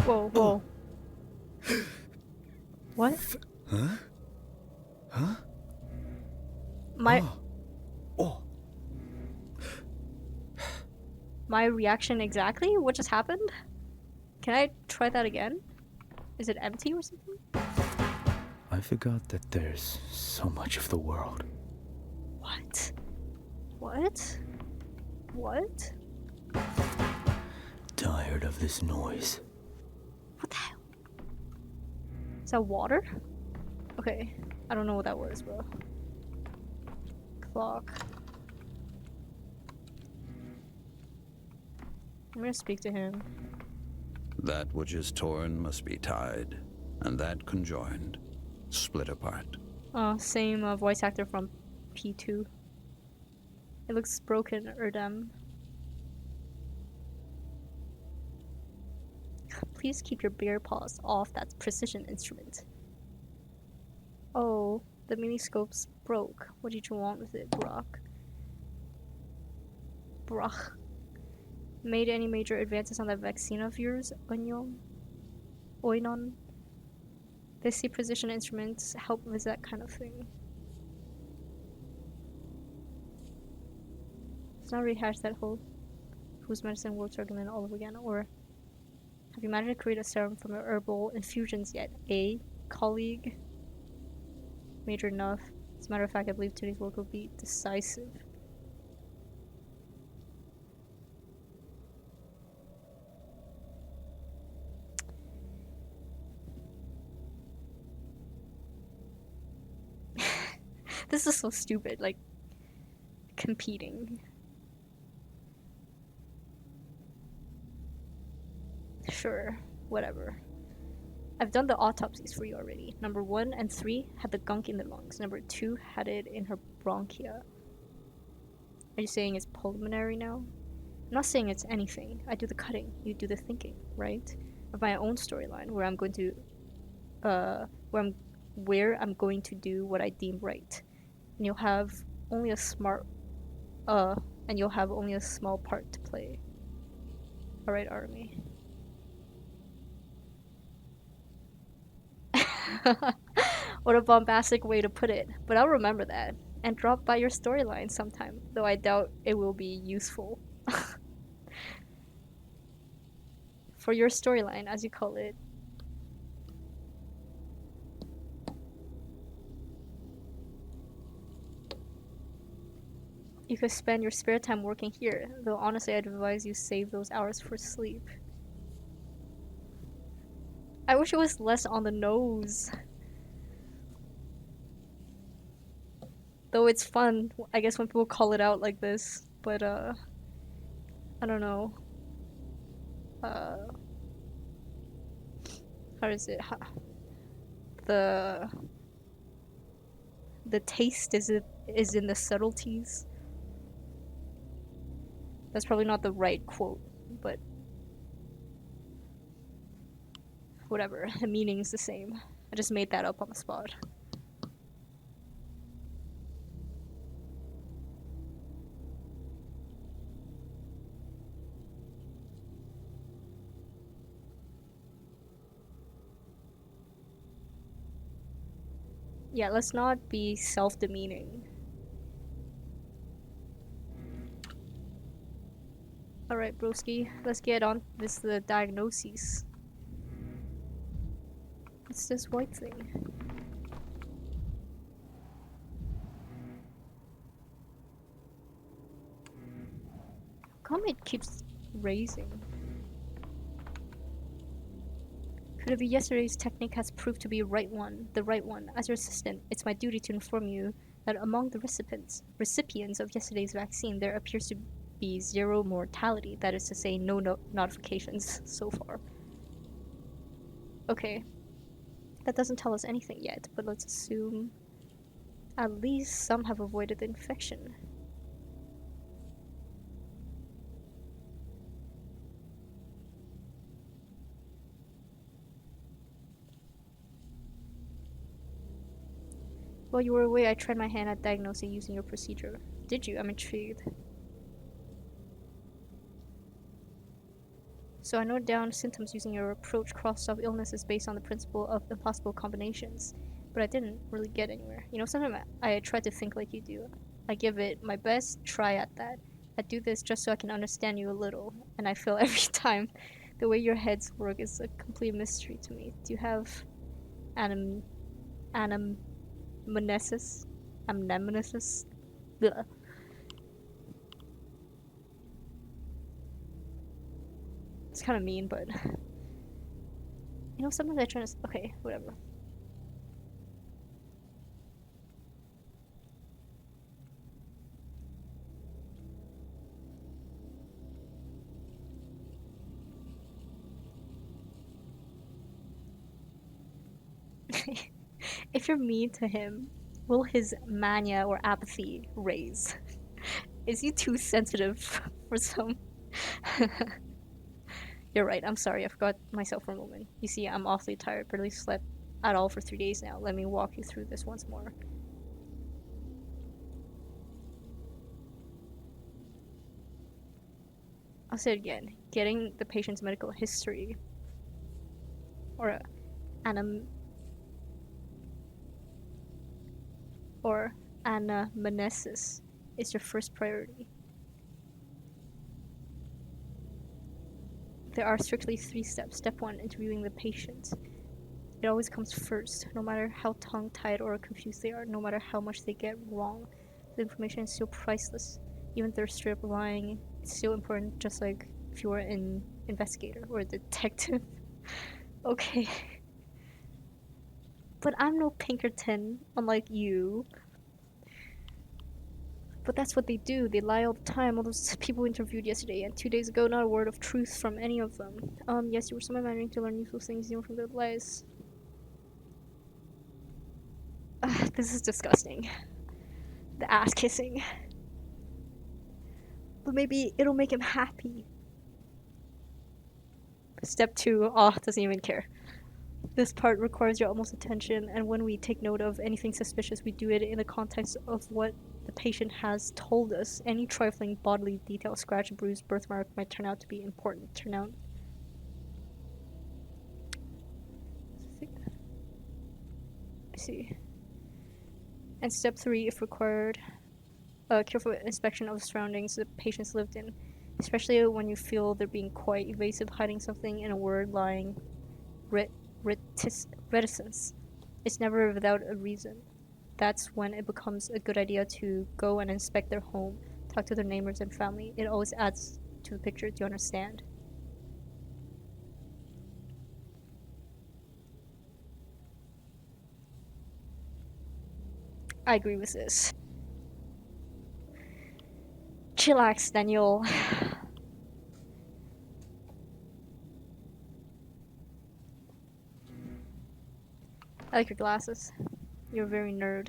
Whoa, whoa. What? Huh? Huh? My Oh. my reaction exactly? What just happened? Can I try that again? Is it empty or something? I forgot that there's so much of the world. What? What? What? Tired of this noise. What the hell? Is that water? Okay. I don't know what that was, bro. Clock. I'm gonna speak to him. That which is torn must be tied, and that conjoined, split apart. Same voice actor from P2. It looks broken, Erdem. Please keep your bear paws off that precision instrument. Oh, the miniscope's broke. What did you want with it, Brock? Brock. Made any major advances on that vaccine of yours, Oinon? They see precision instruments help with that kind of thing. Let's not rehash that whole whose medicine works argument all over again, or have you managed to create a serum from your herbal infusions yet, colleague? Major enough. As a matter of fact, I believe today's work will be decisive. This is so stupid, like, competing. Sure, whatever. I've done the autopsies for you already. Number 1 and 3 had the gunk in the lungs. Number 2 had it in her bronchia. Are you saying it's pulmonary now? I'm not saying it's anything. I do the cutting, you do the thinking, right? Of my own storyline where I'm going to going to do what I deem right. And you'll have only a small part to play. Alright, Army. What a bombastic way to put it, but I'll remember that and drop by your storyline sometime, though I doubt it will be useful. For your storyline, as you call it. You could spend your spare time working here, though honestly I'd advise you save those hours for sleep. I wish it was less on the nose. Though it's fun, I guess, when people call it out like this, but I don't know. How is it? The taste is in the subtleties. That's probably not the right quote, but whatever. The meaning's the same. I just made that up on the spot. Yeah, let's not be self-demeaning. Alright, broski, let's get on with the diagnoses. What's this white thing? How come it keeps raising? Could it be yesterday's technique has proved to be the right one? As your assistant, it's my duty to inform you that among the recipients of yesterday's vaccine, there appears to be 0 mortality. That is to say, no notifications so far. Okay. That doesn't tell us anything yet, but let's assume at least some have avoided the infection. While you were away, I tried my hand at diagnosing using your procedure. Did you? I'm intrigued. So I noted down symptoms using your approach. Crossed-off illnesses based on the principle of impossible combinations. But I didn't really get anywhere. You know, sometimes I try to think like you do. I give it my best try at that. I do this just so I can understand you a little. And I feel every time the way your heads work is a complete mystery to me. Do you have amnesis? Ugh. It's kind of mean, but you know, sometimes I try to. Okay, whatever. If you're mean to him, will his mania or apathy raise? Is he too sensitive for some? You're right, I'm sorry, I forgot myself for a moment. You see, I'm awfully tired, barely slept at all for 3 days now. Let me walk you through this once more. I'll say it again. Getting the patient's medical history or anamnesis is your first priority. There are strictly 3 steps. Step 1, interviewing the patient. It always comes first, no matter how tongue-tied or confused they are, no matter how much they get wrong. The information is still priceless. Even if they're straight up lying, it's still important, just like if you were an investigator or a detective. Okay. But I'm no Pinkerton, unlike you. But that's what they do. They lie all the time. All those people interviewed yesterday and 2 days ago, not a word of truth from any of them. Yes, you were somehow managing to learn useful things even from their lies. This is disgusting. The ass kissing. But maybe it'll make him happy. Step 2, doesn't even care. This part requires your utmost attention, and when we take note of anything suspicious, we do it in the context of what the patient has told us. Any trifling bodily detail, scratch, bruise, birthmark, might turn out to be important. I see. And step 3, if required, a careful inspection of the surroundings the patients lived in, especially when you feel they're being quite evasive, hiding something in a word, lying, reticence. It's never without a reason. That's when it becomes a good idea to go and inspect their home, talk to their neighbors and family. It always adds to the picture. Do you understand? I agree with this. Chillax, Daniel. I like your glasses. You're a very nerd.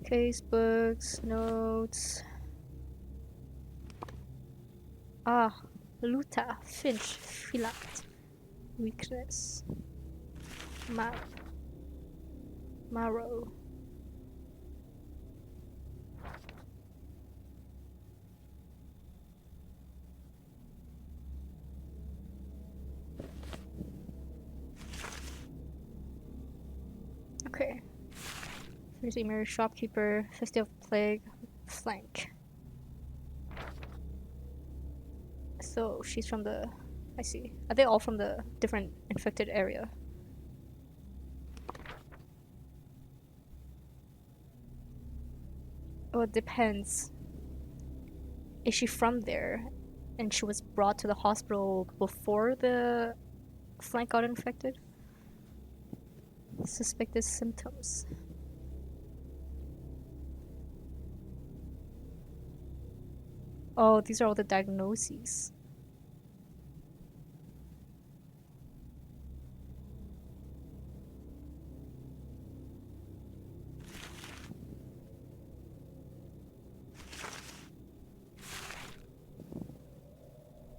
Case books, notes. Luta, Finch, Filat, Weakness, Map, Marrow. Okay. Thursday Mary Shopkeeper, Festive Plague, Flank. So she's from the... I see. Are they all from the different infected area? Oh, it depends. Is she from there and she was brought to the hospital before the flank got infected? Suspected symptoms. Oh, these are all the diagnoses.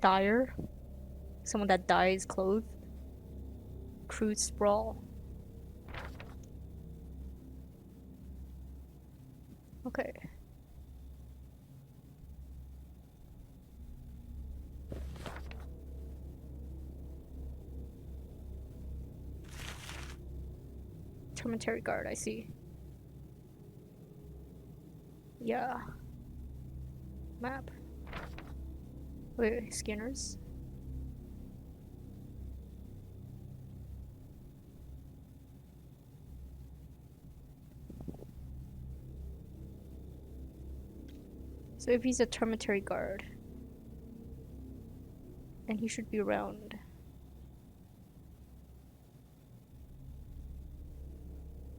Dyer. Someone that dyes clothes. Crude sprawl. Okay. Termitary guard, I see. Yeah. Map. Wait, scanners? So if he's a termitary guard, then he should be around.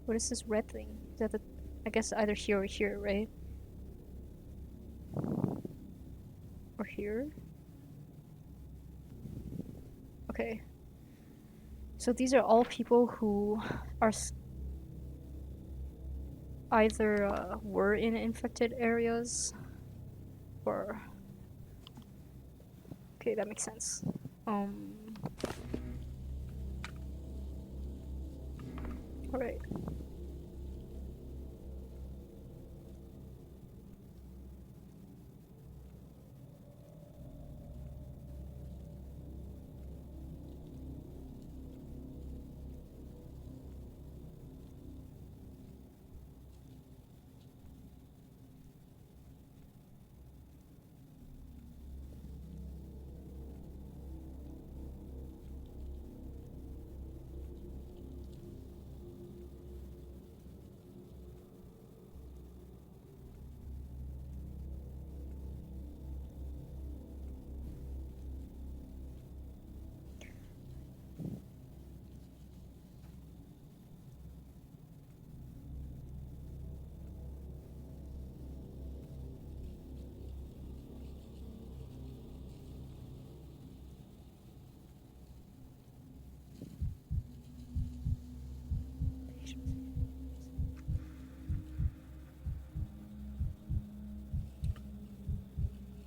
What is this red thing? Is that the... I guess either here or here, right? Or here? Okay. So these are all people who are... either were in infected areas or... Okay, that makes sense. Alright.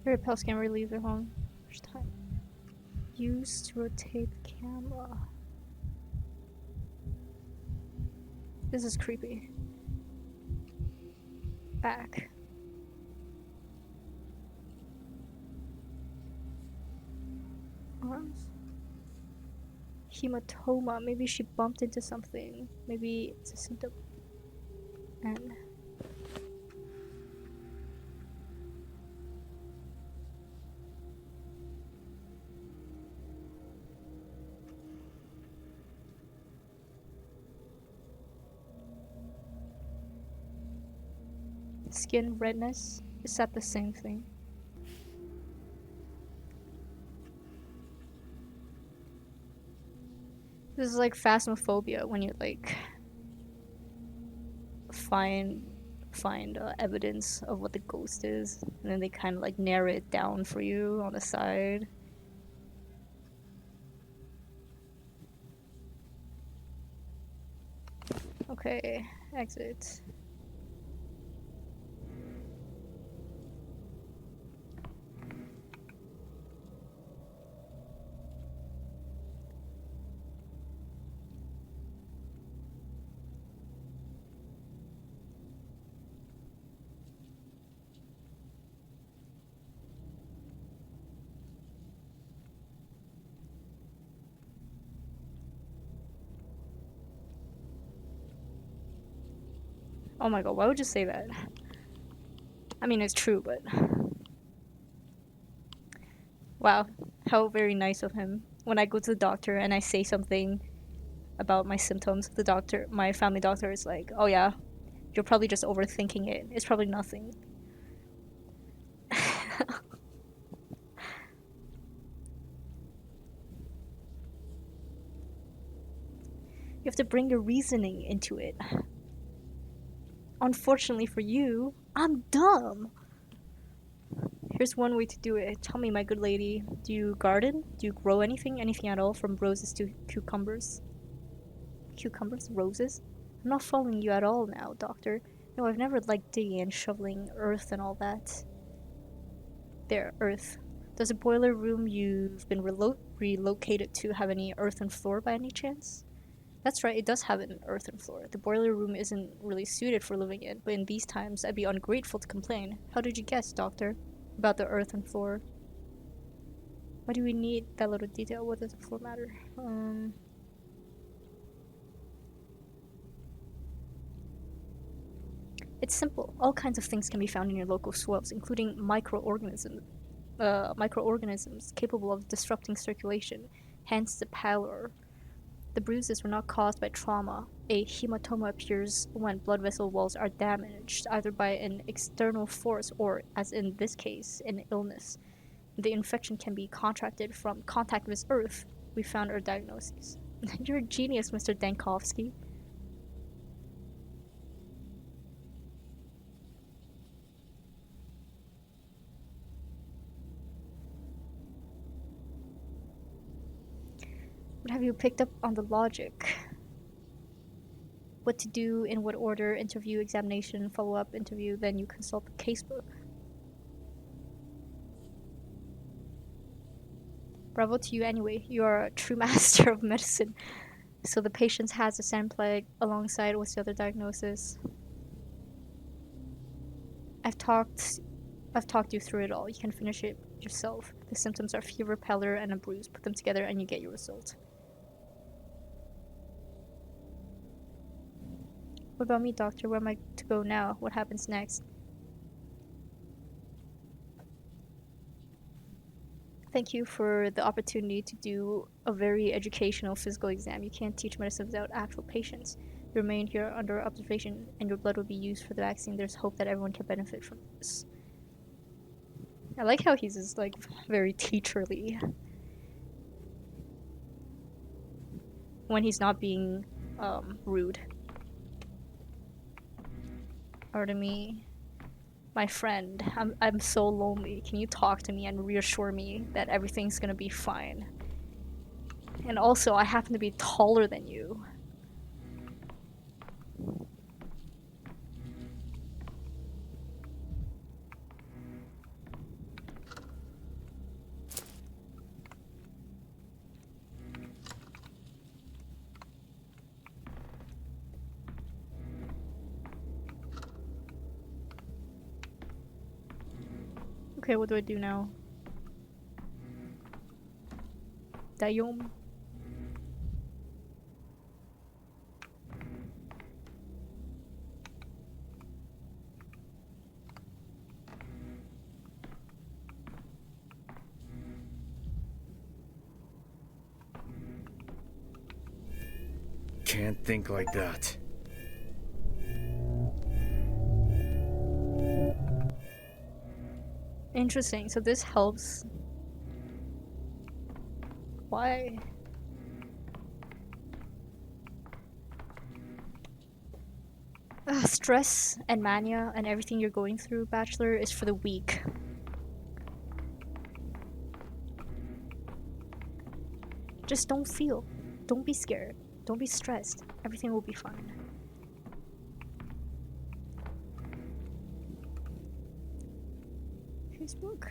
Your repels can relieve their home. First time. Used to rotate the camera. This is creepy. Back. Arms. Hematoma. Maybe she bumped into something. Maybe it's a symptom. And skin redness. Is that the same thing? This is like phasmophobia when you like find evidence of what the ghost is, and then they kind of like narrow it down for you on the side. Okay, exit. Oh my god, why would you say that? I mean, it's true, but... Wow, how very nice of him. When I go to the doctor and I say something about my symptoms, the doctor, my family doctor is like, oh yeah, you're probably just overthinking it. It's probably nothing. You have to bring your reasoning into it. Unfortunately for you, I'm dumb. Here's one way to do it. Tell me, my good lady, do you garden? Do you grow anything? Anything at all? From roses to cucumbers? Cucumbers? Roses? I'm not following you at all now, doctor. No, I've never liked digging and shoveling earth and all that. There, earth. Does the boiler room you've been relocated to have any earthen floor by any chance? That's right, it does have an earthen floor. The boiler room isn't really suited for living in, but in these times, I'd be ungrateful to complain. How did you guess, doctor? About the earthen floor. Why do we need that little detail? What does the floor matter? It's simple. All kinds of things can be found in your local soils, including microorganisms capable of disrupting circulation, hence the pallor. The bruises were not caused by trauma. A hematoma appears when blood vessel walls are damaged, either by an external force or, as in this case, an illness. The infection can be contracted from contact with earth. We found our diagnosis. You're a genius, Mr. Dankovsky. What have you picked up on the logic? what to do, in what order, interview, examination, follow-up, interview, then you consult the casebook. Bravo to you anyway, you are a true master of medicine. So the patient has a sandplague alongside with the other diagnosis. I've talked you through it all. You can finish it yourself. The symptoms are fever, pallor, and a bruise. Put them together and you get your result. What about me, doctor? Where am I to go now? What happens next? Thank you for the opportunity to do a very educational physical exam. You can't teach medicine without actual patients. You remain here under observation, and your blood will be used for the vaccine. There's hope that everyone can benefit from this. I like how he's just, like, very teacherly. When he's not being, rude. Artemy, my friend, I'm so lonely. Can you talk to me and reassure me that everything's gonna be fine? And also, I happen to be taller than you. Okay, what do I do now? Dayom. Can't think like that. Interesting, so this helps. Why? Stress and mania and everything you're going through, Bachelor, is for the weak. Just don't feel. Don't be scared. Don't be stressed. Everything will be fine. Facebook.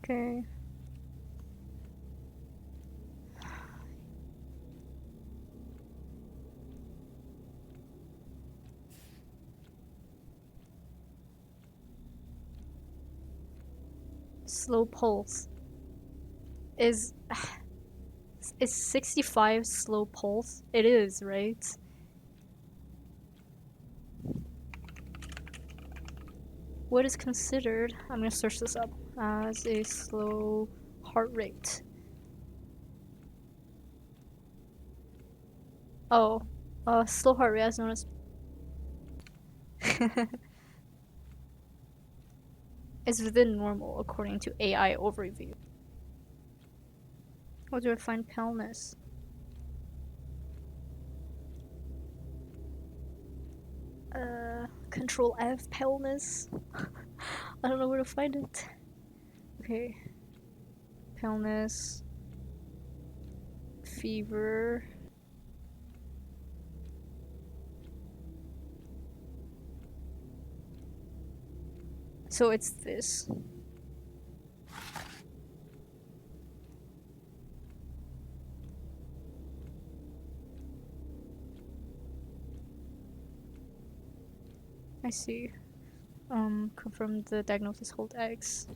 Okay. Slow pulse. Is 65 slow pulse? It is, right? What is considered, I'm gonna search this up, as a slow heart rate? Oh, slow heart rate is known as is within normal according to AI overview. How do I find paleness? Control F, paleness. I don't know where to find it. Okay. Paleness. Fever. So it's this. I see. Confirm the diagnosis, hold X.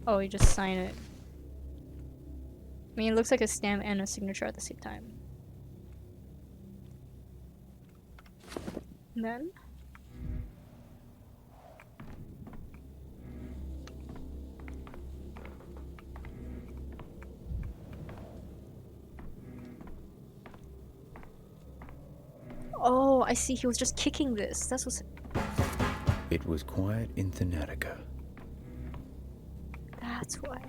Oh, you just sign it. I mean, it looks like a stamp and a signature at the same time. And then? Oh, I see. He was just kicking this. That's what's... It was quiet in Thanatica. That's why.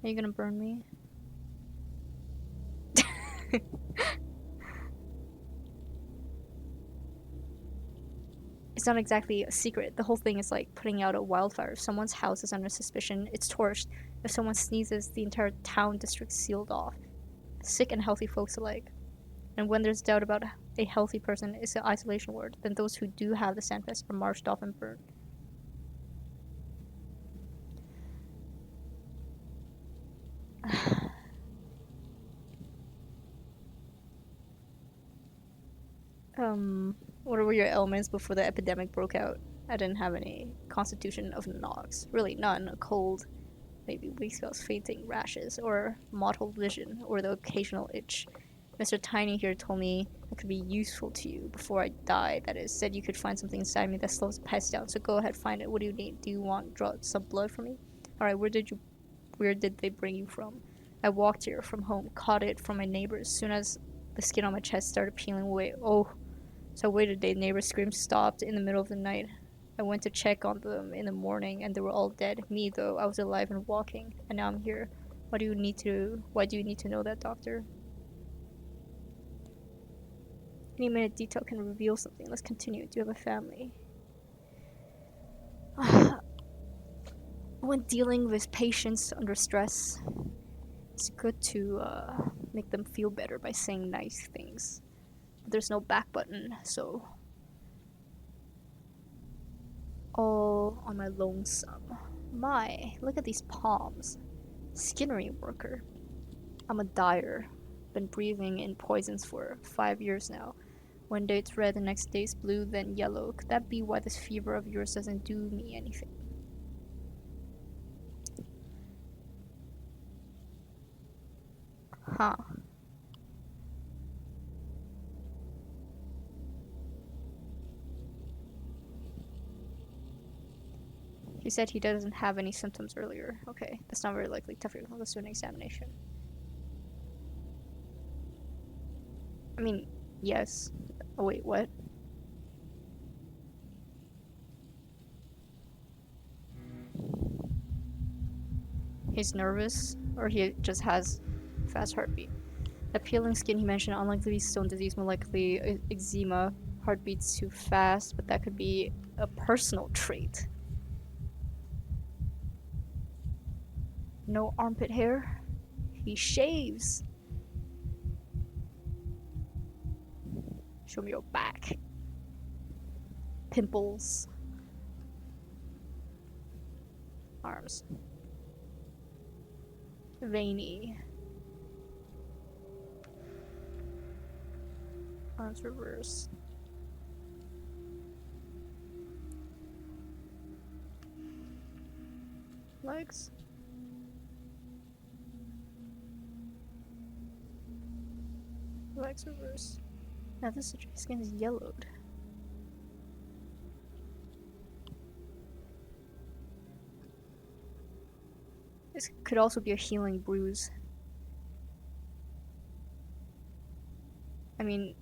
Are you gonna burn me? It's not exactly a secret. The whole thing is like putting out a wildfire. If someone's house is under suspicion, it's torched. If someone sneezes, the entire town district's sealed off. Sick and healthy folks alike. And when there's doubt about a healthy person is an isolation ward, then those who do have the sandfest are marched off and burned. What were your ailments before the epidemic broke out? I didn't have any constitution of Nox. Really none. A cold, maybe weak spells, fainting, rashes, or mottled vision, or the occasional itch. Mr. Tiny here told me I could be useful to you before I die. That is, said you could find something inside me that slows the pest down. So go ahead, find it. What do you need? Do you want some blood from me? All right, where did they bring you from? I walked here from home, caught it from my neighbors. Soon as the skin on my chest started peeling away. Oh, so I waited a day. Neighbors' screams stopped in the middle of the night. I went to check on them in the morning, and they were all dead. Me, though, I was alive and walking, and now I'm here. Why do you need to know that, doctor? Any minute detail can reveal something. Let's continue. Do you have a family? When dealing with patients under stress, it's good to make them feel better by saying nice things. But there's no back button, so all on my lonesome. My, look at these palms. Skinnery worker. I'm a dyer. Been breathing in poisons for 5 years now. One day it's red, the next day it's blue, then yellow. Could that be why this fever of yours doesn't do me anything? Huh. He said he doesn't have any symptoms earlier. Okay, that's not very likely. Tough. Let's do an examination. I mean, yes. Oh wait, what? He's nervous, or he just has fast heartbeat. That peeling skin he mentioned, unlikely to be stone disease, more likely eczema. Heartbeats too fast, but that could be a personal trait. No armpit hair. He shaves. Show me your back. Pimples. Arms. Veiny. Arms reverse. Legs. Legs reverse. Now this skin is yellowed. This could also be a healing bruise. I mean,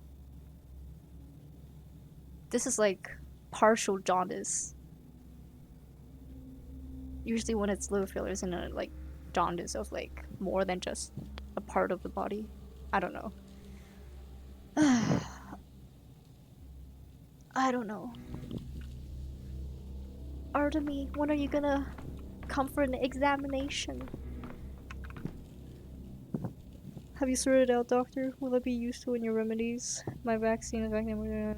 this is like partial jaundice. Usually when it's liver failure, isn't it like jaundice of like more than just a part of the body? I don't know. I don't know. Artemy, when are you gonna come for an examination? Have you sorted out, doctor? Will it be useful in your remedies? My vaccine is vaccine.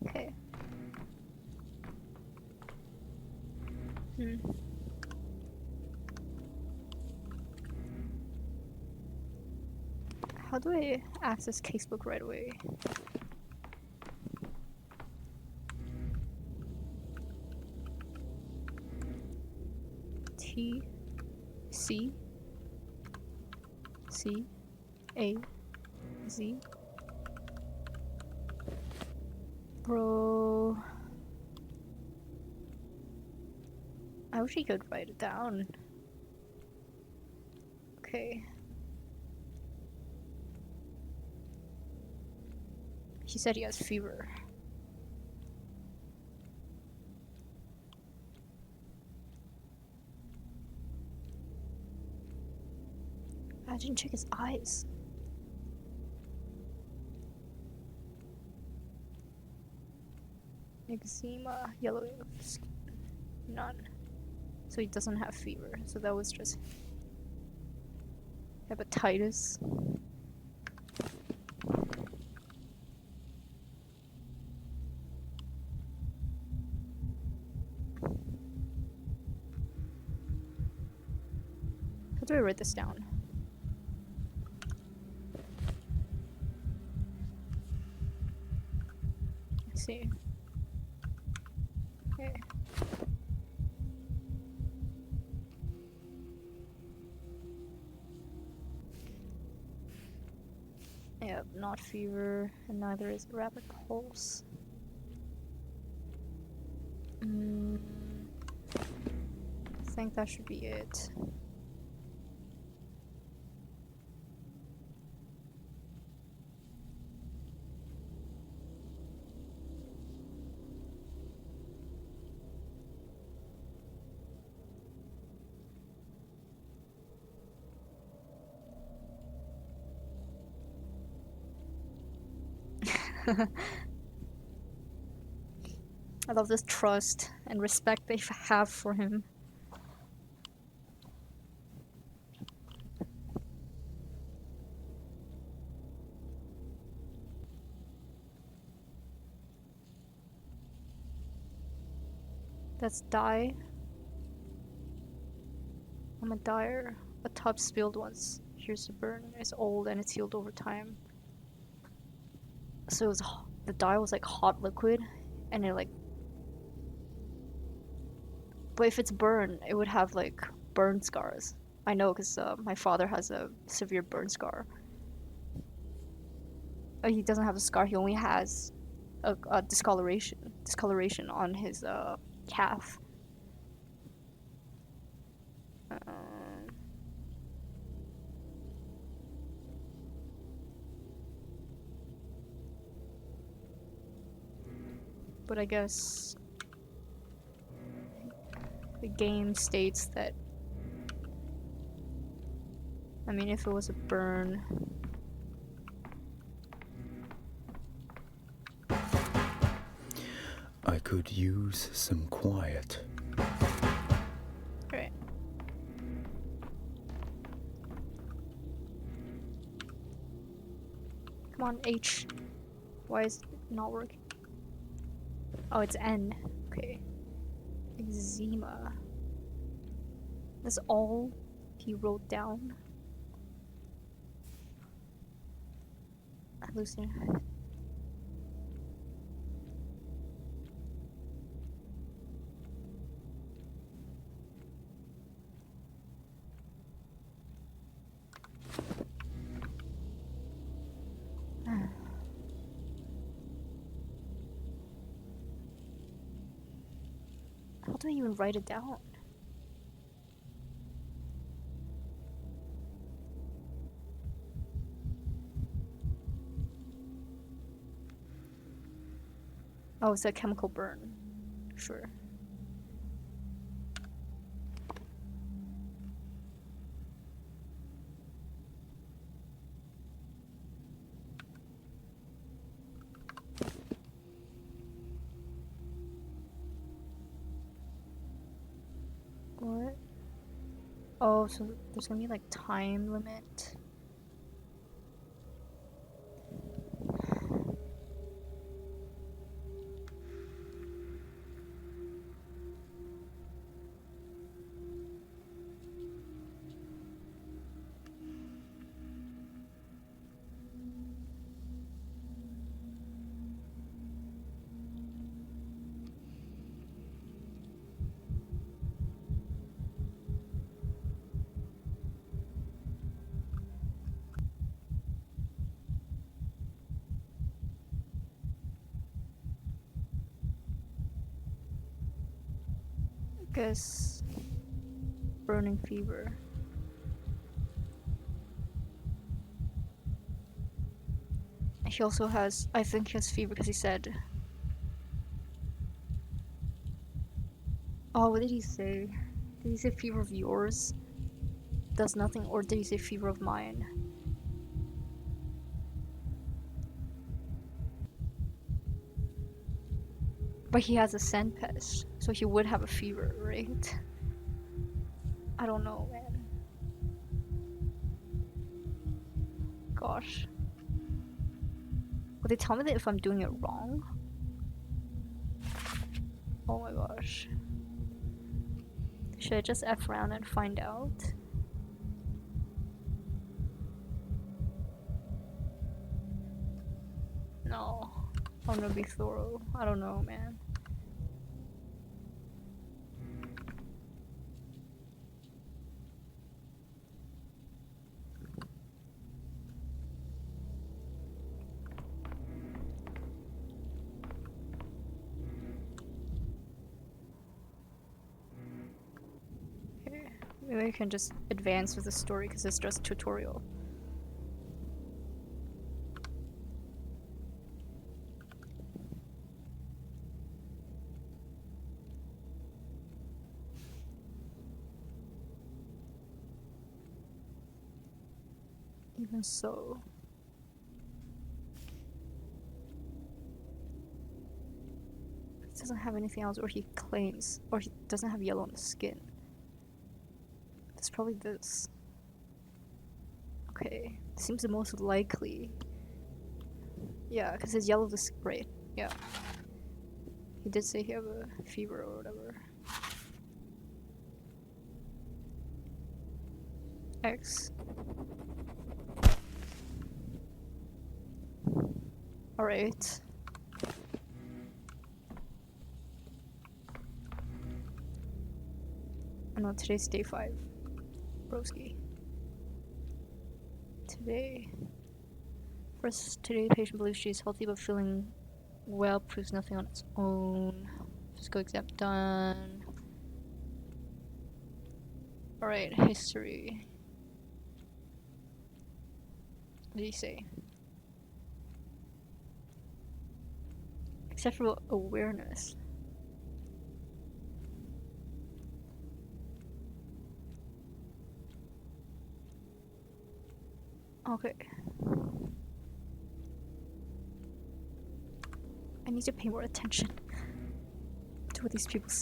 Okay. How do I access casebook right away? T C C A Z Bro. I wish he could write it down. Okay. He said he has fever. I didn't check his eyes. Eczema, yellowing of skin, none. So he doesn't have fever. So that was just hepatitis. How do I write this down? Let's see. Okay. Yep, not fever, and neither is rapid pulse. I think that should be it. I love this trust and respect they have for him. That's dye. I'm a dyer. A tub spilled once. Here's a burn. It's old and it's healed over time. So it was the dye was like hot liquid, and it like. But if it's burn, it would have like burn scars. I know because my father has a severe burn scar. He doesn't have a scar. He only has a discoloration on his calf. But I guess the game states that, I mean, if it was a burn, I could use some quiet. right? Come on, H. Why is it not working? Oh, it's N. Okay. Eczema. That's all he wrote down. Hallucination. How do I even write it down? Oh, it's a chemical burn. Sure. What? Oh, so there's gonna be like time limit. Guess burning fever. He also has, I think he has fever because he said, oh, what did he say? Did he say fever of yours? does nothing, or did he say fever of mine? But he has a sand pest, so he would have a fever, right? I don't know, man. Gosh. Will they tell me that if I'm doing it wrong? Oh my gosh. Should I just F around and find out? No. I'm gonna be thorough. I don't know, man. Okay. Maybe I can just advance with the story because it's just tutorial. Even so. He doesn't have anything else, or he claims, or he doesn't have yellow on the skin. It's probably this. Okay, seems the most likely. Yeah, because his yellow is right. Yeah. He did say he have a fever or whatever. X. Alright. Oh no, today's day 5. Broski. Today the patient believes she is healthy but feeling well, proves nothing on its own. Physical exam done. Alright, history. What did he say? Exceptional awareness. Okay. I need to pay more attention to what these people say.